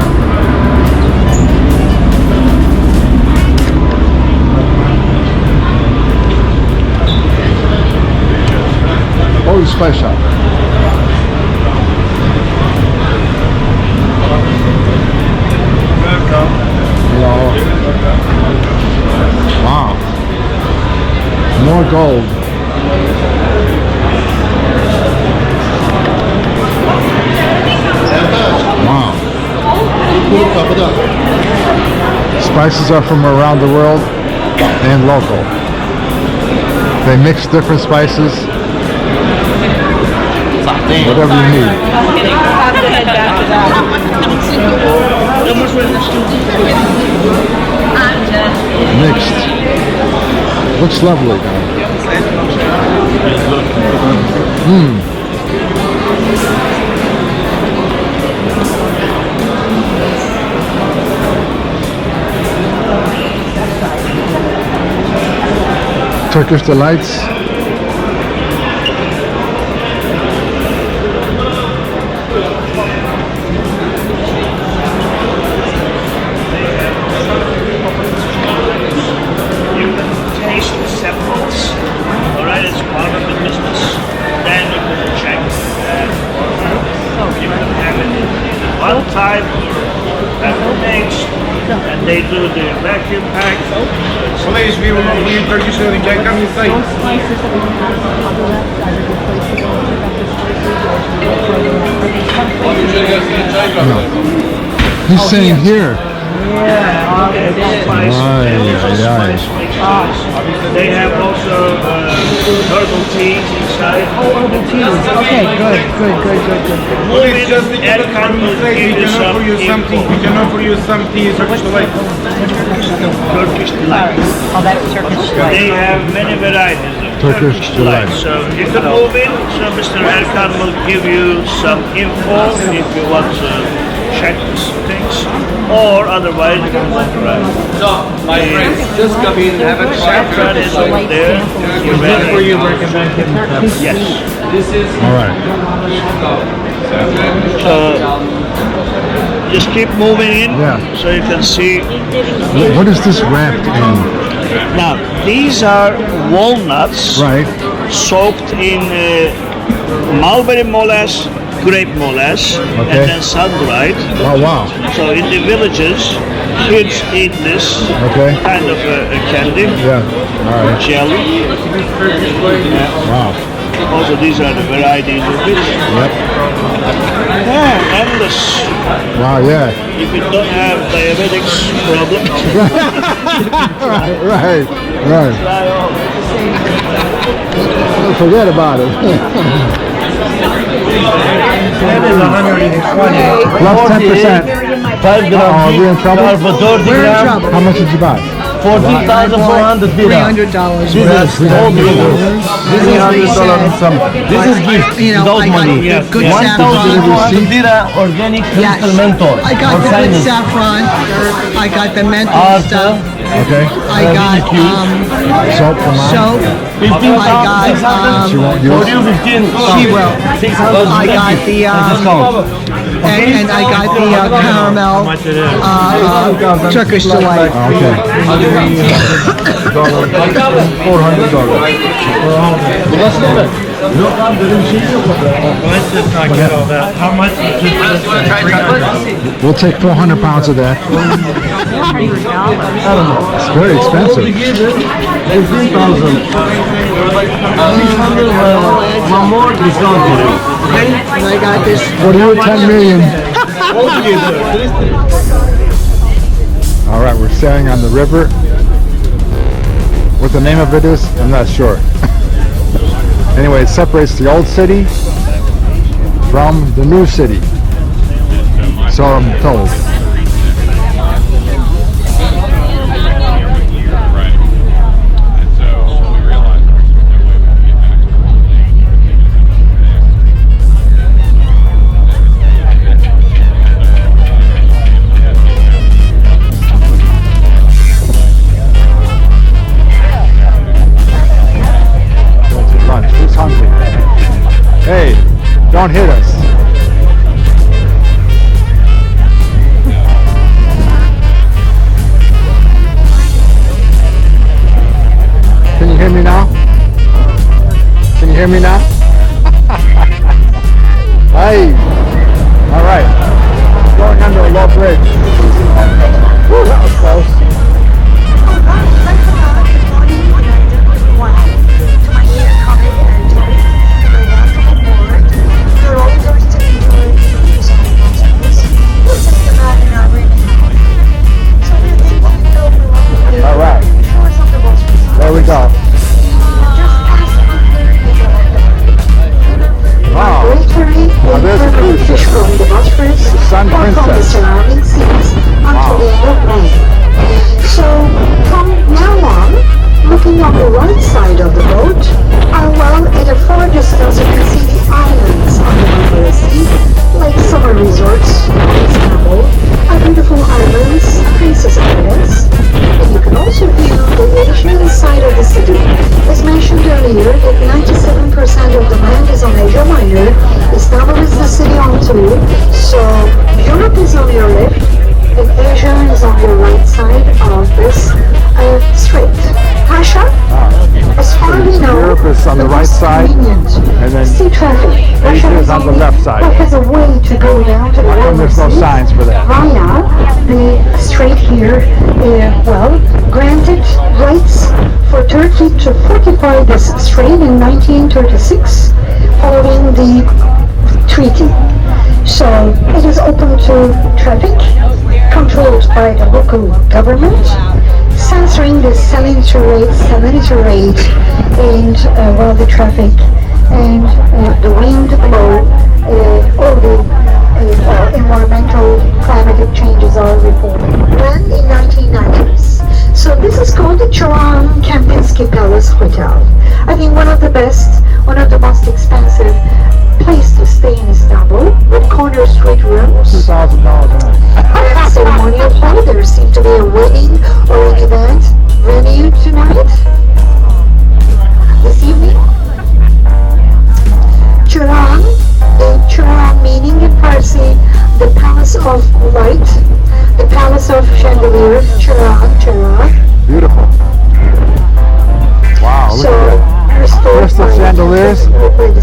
Oh, the spice shop. Hello. Wow. More gold. Wow. Spices are from around the world and local. They mix different spices. Whatever you need. Mixed. Looks lovely. Turkish delights. Taste the samples. Alright, it's part of the business. Then you can check. You can have it one time at the next, and they do the vacuum pack. Please, we will not be in Turkish so can come inside. He's saying here. They have also herbal teas inside. Oh, herbal teas. Okay, good. Please just give us something. We can offer you some tea, Turkish delight. Turkish delight. Oh, that's Turkish delight. They have many varieties of Turkish delight. So you can move in. So Mr. Erkan will give you some info if you want to check these things, or otherwise you can walk around. So, my friends, just come in, have a chat. Restaurant is over there. It's good for you, recommend him. Yes. This is All right. Just keep moving in, so you can see. What is this wrapped in? Now, these are walnuts, right, soaked in mulberry molasses, grape molasses, and then sun-dried. Oh, wow. So in the villages, kids eat this kind of a candy, all right, jelly. Wow. Also, these are the varieties of it. Yep. Yeah, endless. Wow, yeah. If you don't have diabetics problem. right. Try all. Forget about it. That is 120. Plus 10%. 5 grams. Are we in trouble? For 30 We're in grams. trouble. How much did you buy? 14,400 dirham. $300. This is all dirham. This is $300 and some. This is gift You know, without I got money. the good 1,400 dirham organic crystal menthol. I got the good saffron. I got the menthol stuff. Okay. I got Soap from mine? soap. 15,600. I got She won't use For it? you 15. She will. 600. I got the and I got the caramel Turkish delight. Okay. $400. Let's just not get all that. How much? We'll take 400 pounds of that. It's very expensive. 18,000. 600. One more discount for you. And I got this. What are you, 10 million? All right, we're sailing on the river. What the name of it is, I'm not sure. Anyway, it separates the old city from the new city. So I'm told. Who's hungry? Hey, don't hit us. Can you hear me now? Can you hear me now? Hey, all right. Going under a low bridge. Woo, that was close. All right. There we go. Wow. Now there's a cruise ship. The Sun Princess. Wow. So, from now on, looking on the right side of the boat, well, at a far distance you can see the islands on the Marmara Sea, like summer resorts in Istanbul, beautiful islands, Princess Islands, and you can also view the Asian side of the city, as to you. So Europe is on your left and Asia is on your right side of this strait. Russia, as far as we know, Europe is on the right side, and then sea traffic. Asia is on the left side. Has a way to go down to the How come there's no sea. signs for that? Right now, the strait here, granted rights for Turkey to fortify this strait in 1936 following the treaty. So it is open to traffic, controlled by the local government, censoring the salinity rate and the traffic and the wind blow, all the environmental climatic changes are reported. When in 1990s. So this is called the Choran Kempinski Palace Hotel. I think one of the best, one of the most expensive place to stay in Istanbul, with corner street rooms. $2,000. And ceremonial hall. There seems to be a wedding or an event venue tonight, this evening. Choran meaning in Farsi, the palace of light, the palace of chandelier, Choran. Beautiful. Wow, look at that. Crystal chandeliers.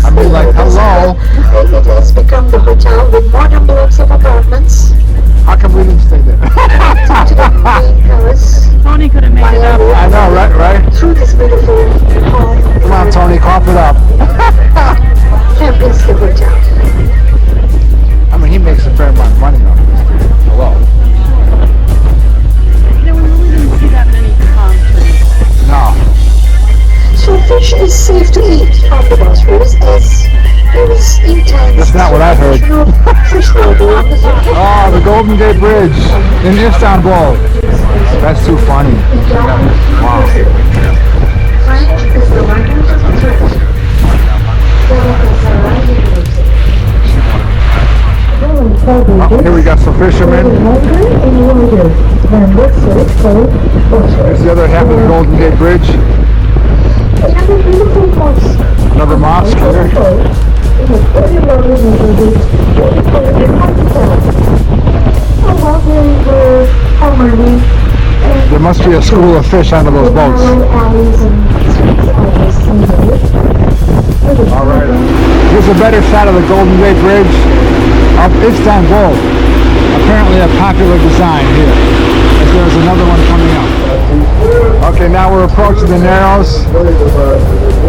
I mean, like, hello. It has become the hotel with modern blocks of apartments. How come we didn't stay there? Tony could have made it up. I know, right? Through this beautiful hall. Come on, Tony, cough it up. Kempinski Hotel. I mean, he makes a fair amount of money off this. Hello. We really didn't see that many palm trees. No. So fish is safe to eat on the Bosphorus as there is intense. That's not what I heard. Fish lobby on the surface. Oh, the Golden Gate Bridge in Istanbul. That's too funny. Wow. French is the language of Turkey. Oh, here we got some fishermen. Here's the other half of the Golden Gate Bridge. Another mosque here. There must be a school of fish under those boats. Alright. Here's a better shot of the Golden Gate Bridge of Istanbul. Apparently a popular design here. As there's another one coming up. Okay, now we're approaching the Narrows.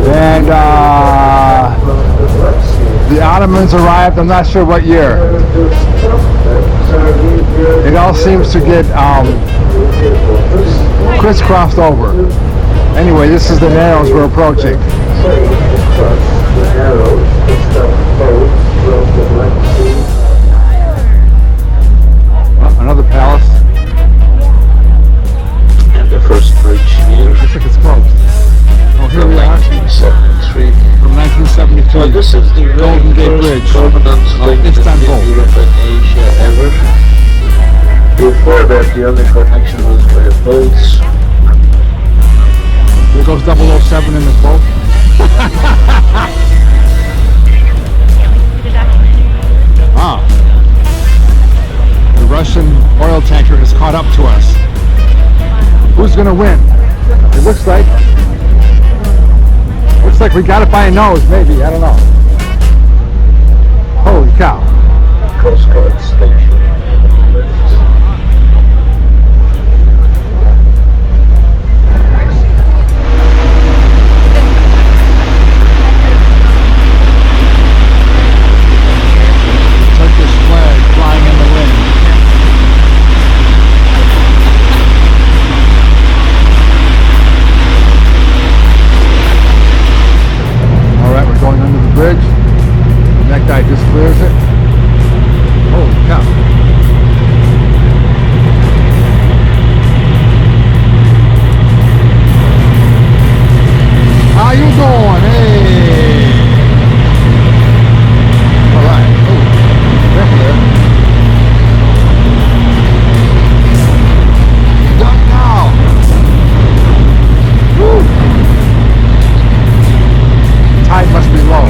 And the Ottomans arrived, I'm not sure what year. It all seems to get crisscrossed over. Anyway, this is the Narrows we're approaching. Another palace. And the first bridge here. Looks like it's closed. Oh, here we are. 1973. From 1973. So this is the Golden Gate Bridge covenant link Istanbul. between Europe and Asia ever. Before that, the only connection was by boats. Here goes 007 in his boat. Ah. The Russian oil tanker has caught up to us. Who's gonna win? It looks like we got it by a nose, maybe, I don't know. Holy cow. Coast Guard station. Turkish flag flying in the wind. Alright, we're going under the bridge. And that guy just clears it. Holy cow. How you doing? Hey! Alright. Oh, careful there. Done now. Woo! Tide must be low.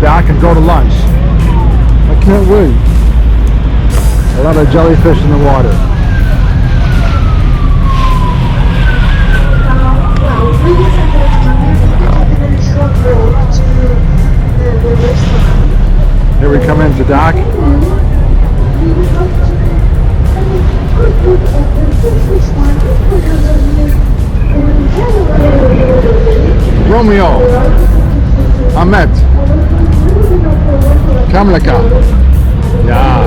dock and go to lunch. I can't wait. A lot of jellyfish in the water. Here we come into dock. Romeo, Ahmet, Kamlaka. Yeah.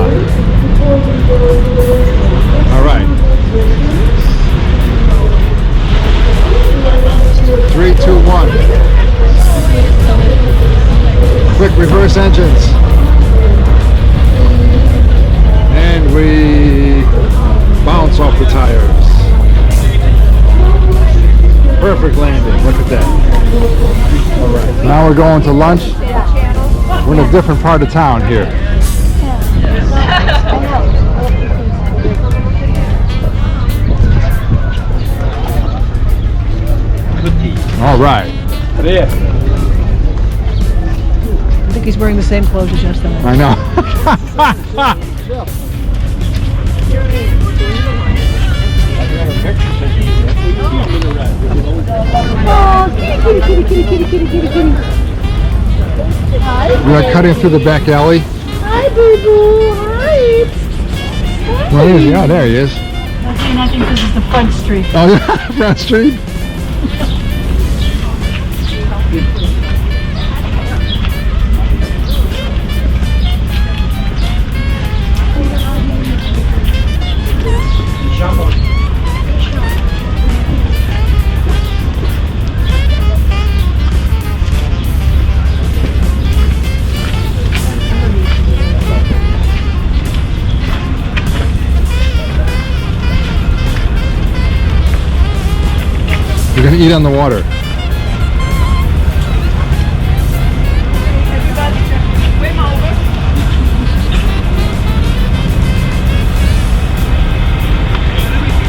All right. 3, 2, 1. Quick reverse engines. And we bounce off the tires. Perfect landing. Look at that. All right. Now we're going to lunch. We're in a different part of town here. All right. I think he's wearing the same clothes as yesterday. I know. Oh, kitty, kitty, kitty, kitty, kitty, kitty, kitty. We are cutting through the back alley. Hi, boo-boo. Hi. Where is he? Oh, there he is. I think this is the front street. Oh, yeah, Front Street. We're gonna eat on the water.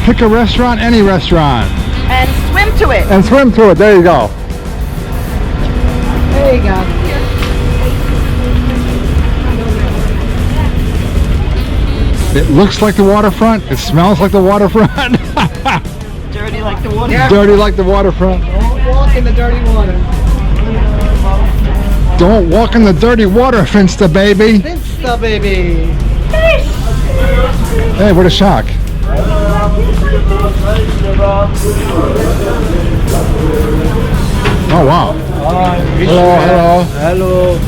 Pick a restaurant, any restaurant. And swim to it. And swim through it. There you go. There you go. It looks like the waterfront. It smells like the waterfront. Dirty like the water. Dirty like the waterfront. Don't walk in the dirty water. Don't walk in the dirty water, Finsta baby. Finsta baby. Hey, what a shock. Oh wow. Hello, hello. Hello.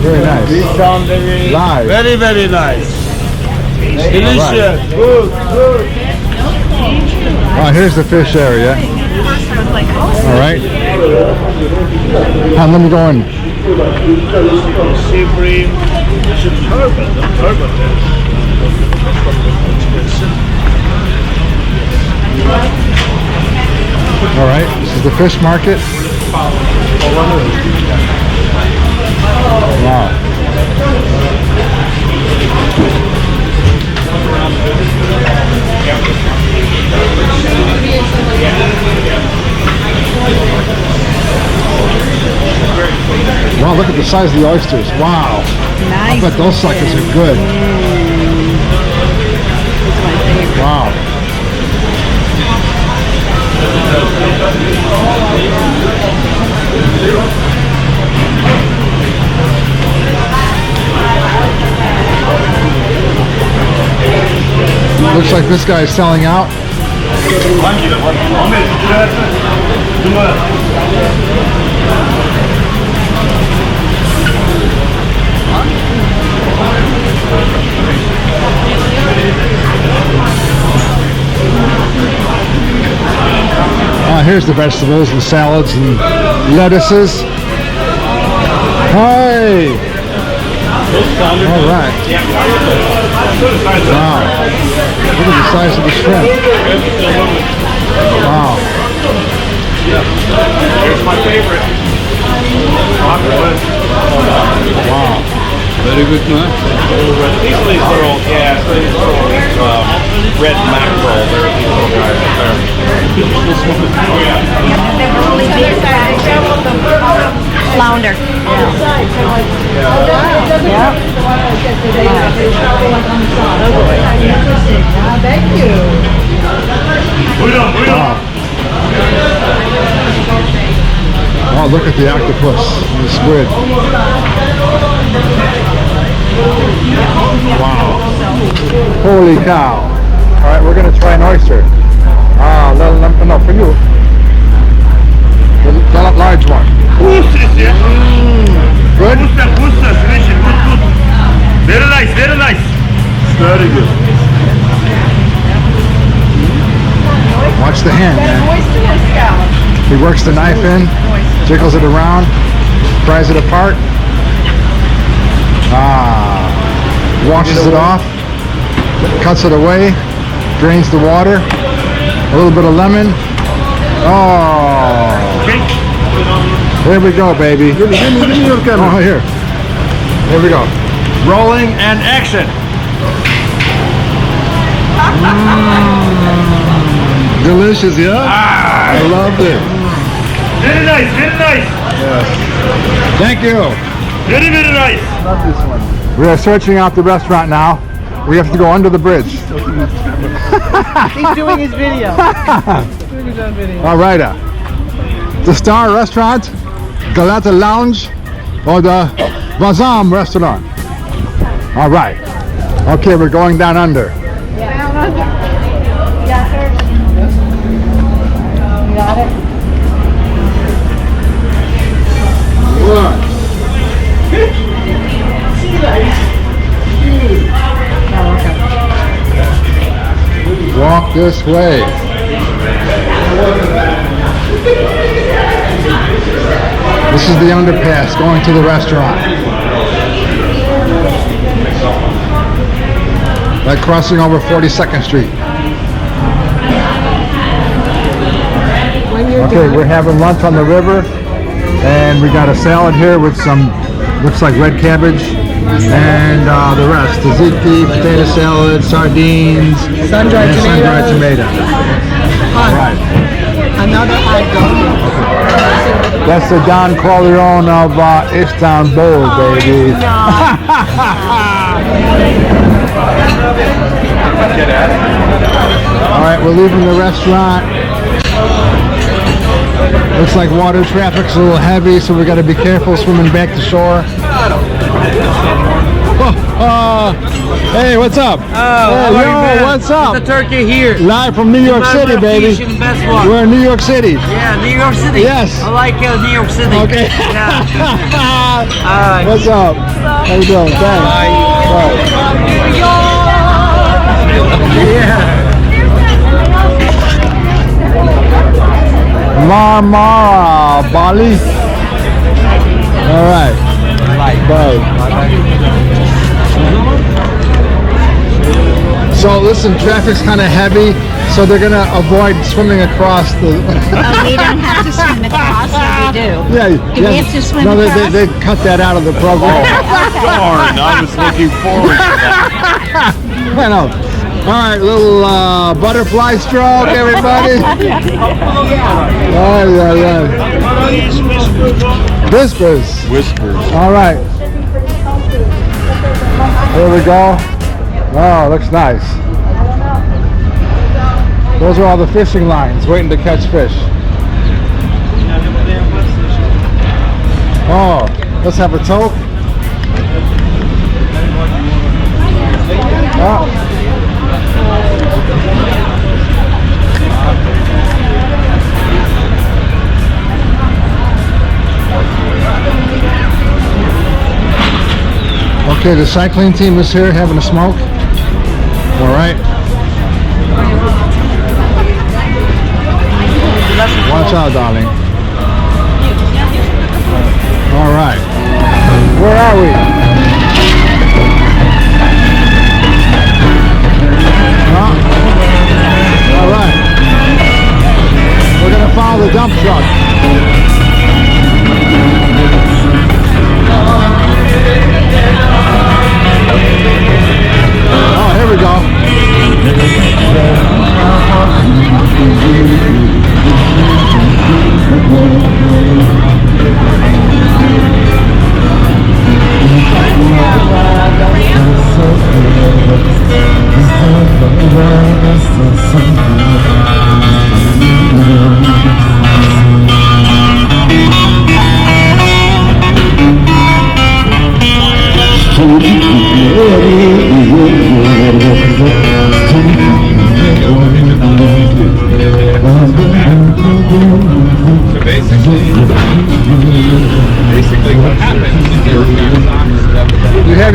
Very nice. We sound very Live. Very, very nice. Delicious. Right. Good, good. Oh, here's the fish area. All right. Let me go in. Sea bream. It's a turbot. The turbot All right. This is the fish market. Wow. Wow, look at the size of the oysters. Wow. Nice. I bet those suckers are good. Wow. Looks like this guy is selling out. Here's the vegetables and salads and lettuces. Hi! All right. Wow. Look at the size of the shrimp. Wow. Here's my favorite. Wow. Very good, man. These little, yeah, red mackerel. These little guys up there. Oh, yeah. Flounder. Thank you. Oh, look at the octopus, the squid. Wow. Holy cow. All right, we're going to try an oyster. No, for you. The large one. Good? Very nice, very nice. Very good. Watch the hand, man. He works the knife in, jiggles it around, pries it apart. Washes it off, cuts it away, drains the water, a little bit of lemon. Oh, here we go, baby. Give me your camera. Oh, here we go. Rolling and action. Delicious, yeah? I loved it. Very nice, very nice. Yes. Thank you. Very, very nice. Love this one. We are searching out the restaurant now. We have to go under the bridge. He's doing his video. Doing his own video. All right. The Star Restaurant, Galata Lounge, or the Vazam Restaurant. All right. Okay, we're going down under. Down under. You got it? Walk this way. This is the underpass going to the restaurant. Like crossing over 42nd Street. Okay, we're having lunch on the river, and we got a salad here with some, looks like red cabbage, and the rest, tzatziki, potato salad, sardines, Sun-dried and sun-dried tomato. All right. Another hot dog. That's the Don Corleone of Istanbul, baby. All right, we're leaving the restaurant. Looks like water traffic's a little heavy, so we got to be careful swimming back to shore. Hey, what's up? Hey, what's up? The turkey here. Live from New York City, baby. We're in New York City. Yeah, New York City. Yes. I like New York City. Okay. Yeah. What's up? How you doing? Thanks. Marmara, Bali. All right. Bye. So listen, traffic's kind of heavy, so they're gonna avoid swimming across the. We don't have to swim across, or we do. Yeah, Do we have to swim no, across? they cut that out of the program. Darn, I was looking forward to that. I know. All right, little butterfly stroke, everybody. Whispers. All right. There we go. Oh, looks nice. Those are all the fishing lines waiting to catch fish. Oh, let's have a toke. Oh. Okay, the cycling team is here having a smoke. All right. Watch out, darling. All right. Where are we? All right. We're going to follow the dump truck. Oh, here we go.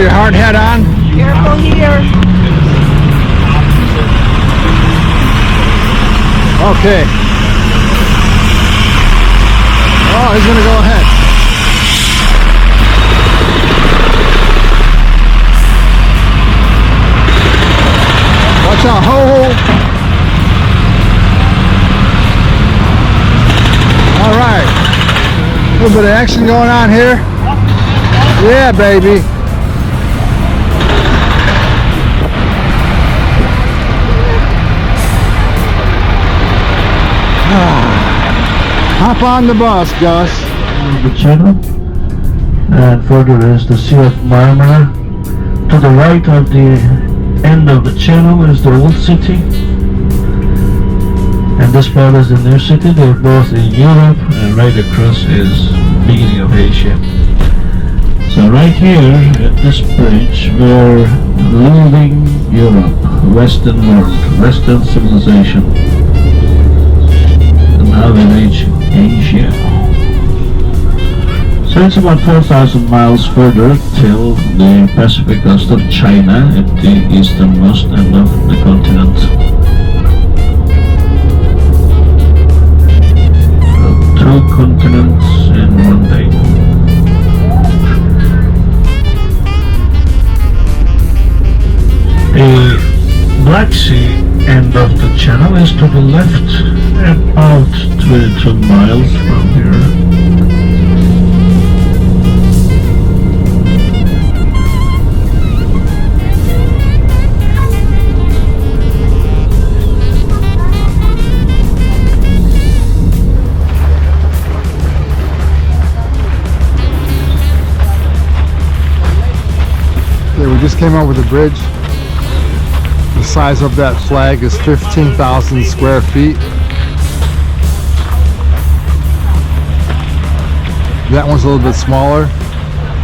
your hard hat on? Careful here. Okay. Oh, he's gonna go ahead. Watch out, ho ho! Alright. A little bit of action going on here. Yeah, baby. Hop on the bus, Gus. The channel, and further is the Sea of Marmara. To the right of the end of the channel is the old city, and this part is the new city. They're both in Europe, and right across is beginning of Asia. So right here at this bridge we're leaving Europe, Western world, Western civilization, and now we reach Asia. So it's about 4,000 miles further till the Pacific coast of China at the easternmost end of the continent. So 2 continents in one day. The Black Sea end of the channel is to the left, about 22 miles from here. Okay, we just came over the bridge. The size of that flag is 15,000 square feet. That one's a little bit smaller.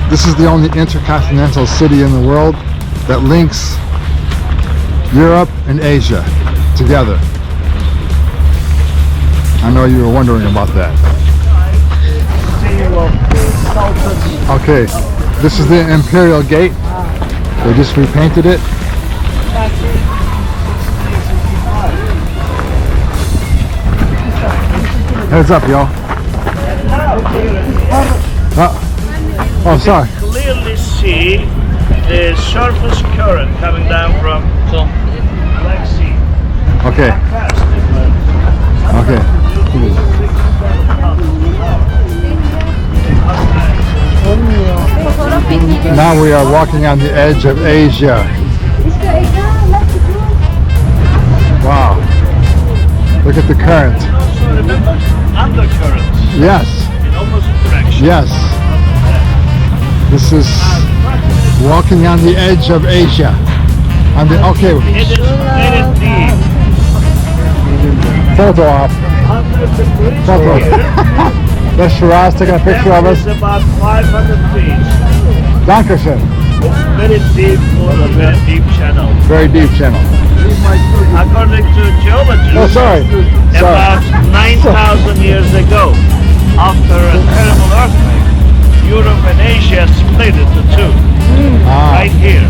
This is the only intercontinental city in the world that links Europe and Asia together. I know you were wondering about that. Okay, this is the Imperial Gate. They just repainted it. Heads up, y'all. Oh, sorry. Clearly see the surface current coming down from Black Sea. Okay. Okay. Now we are walking on the edge of Asia. Wow. Look at the current. Remember undercurrents? Yes. In opposite direction. Yes. This is walking on the edge of Asia. On the okay. It is very deep. Photo op. Photo. That's Shiraz taking a picture of us. It's about 500 feet. Dankeschön. It's very deep water, very deep channel. Very deep channel. According to geologists, Oh, sorry. about 9,000 years ago, after a terrible earthquake, Europe and Asia split into two, right here,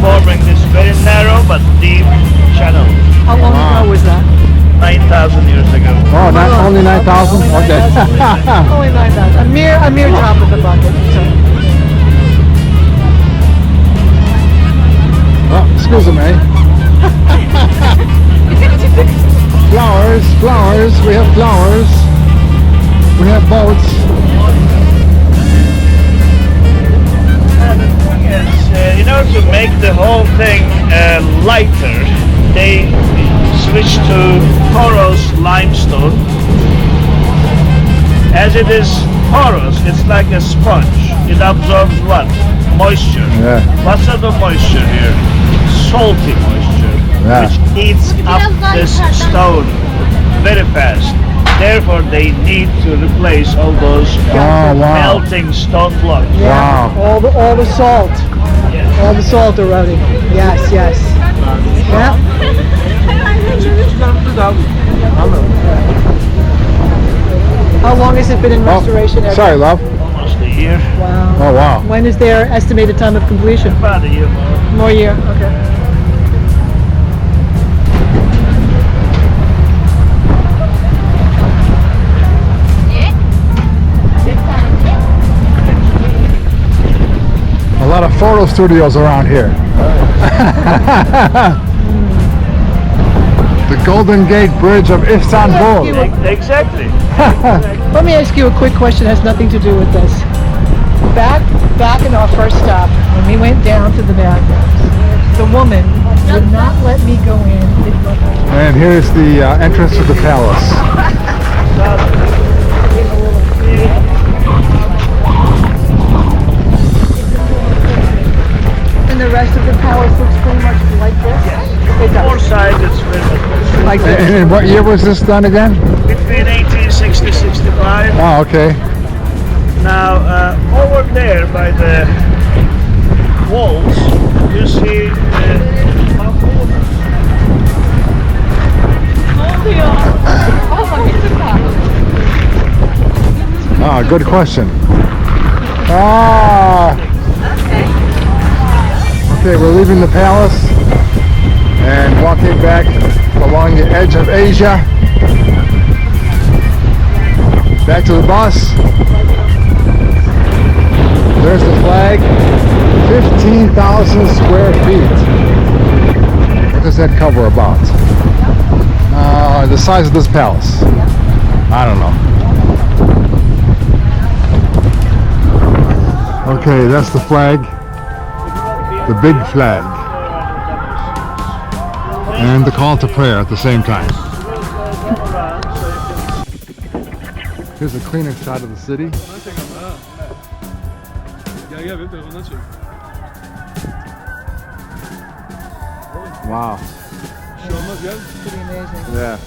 forming this very narrow but deep channel. How long ago was that? 9,000 years ago. Oh, only 9,000? Okay. Only 9,000. A mere drop in the bucket. Oh, excuse me. Flowers, flowers, we have flowers. We have boats. In order to make the whole thing lighter, they switched to porous limestone. As it is porous, it's like a sponge. It absorbs what? Moisture. Yeah. What sort of moisture here? Salty moisture, which eats up this stone very fast. Therefore, they need to replace all those melting stone blocks. Yeah. All the salt. All the salt eroding. Yes, yes. Yeah. How long has it been in restoration? Sorry, love. Almost a year. Wow. Oh, wow. When is their estimated time of completion? About a year more. More year, okay. A lot of photo studios around here. The Golden Gate Bridge of Istanbul. Exactly. Let me ask you a quick question, has nothing to do with this. Back in our first stop, when we went down to the bathrooms, the woman would not let me go in. And here's the entrance to the palace. And the rest of the palace looks pretty much like this? Yes. It does. Four sides, it's very much like this. And what year was this done again? Between 1860-65. Oh, okay. Now, over there by the walls, you see Ah, good question. Ah. Okay, we're leaving the palace and walking back along the edge of Asia. Back to the bus. There's the flag. 15,000 square feet. What does that cover about? The size of this palace. I don't know. Okay, that's the flag. The big flag. And the call to prayer at the same time. Here's the cleaner side of the city. Wow. Pretty amazing. Yeah.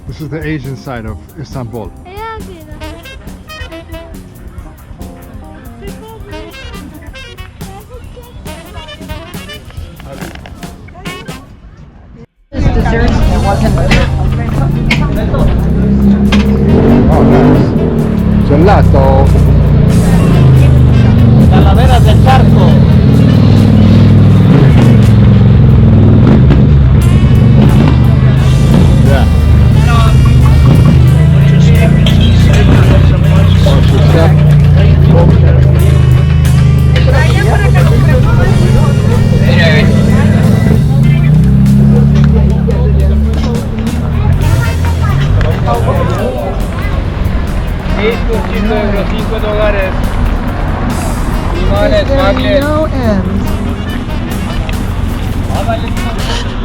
This is the Asian side of Istanbul. Desserts, there wasn't. Oh, nice. Gelato. Calaveras del Charco. Yeah. $5 Limones, There's magles. no end. Ah, vale.